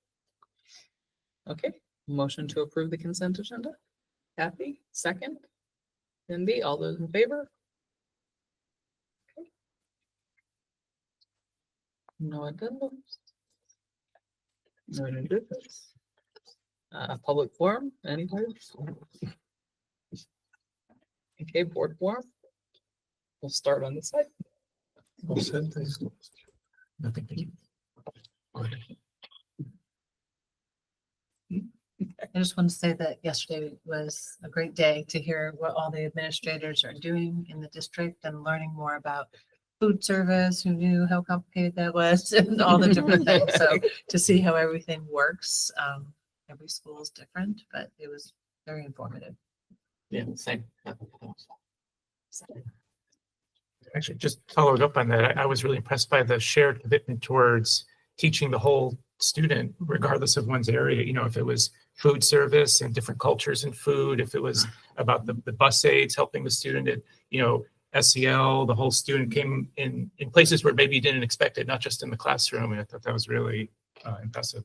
Okay, motion to approve the consent agenda. Kathy, second. Cindy, all those in favor? Okay. No addendums. No new business. Public forum, anybody? Okay, board forum. We'll start on this side. All set, thanks. Nothing. Thank you. I just want to say that yesterday was a great day to hear what all the administrators are doing in the district and learning more about food service, who knew how complicated that was, and all the different things. So to see how everything works, every school is different, but it was very informative. Yeah, same. Actually, just followed up on that. I was really impressed by the shared commitment towards teaching the whole student, regardless of one's area. You know, if it was food service and different cultures in food, if it was about the bus aides helping the student, SEL, the whole student came in places where maybe you didn't expect it, not just in the classroom. And I thought that was really impressive.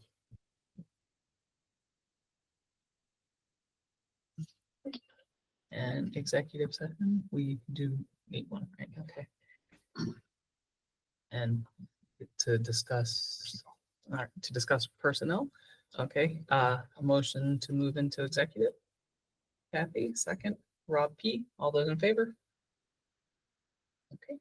And executive session, we do need one, right? Okay. And to discuss personnel. Okay, a motion to move into executive. Kathy, second. Rob P. All those in favor? Okay,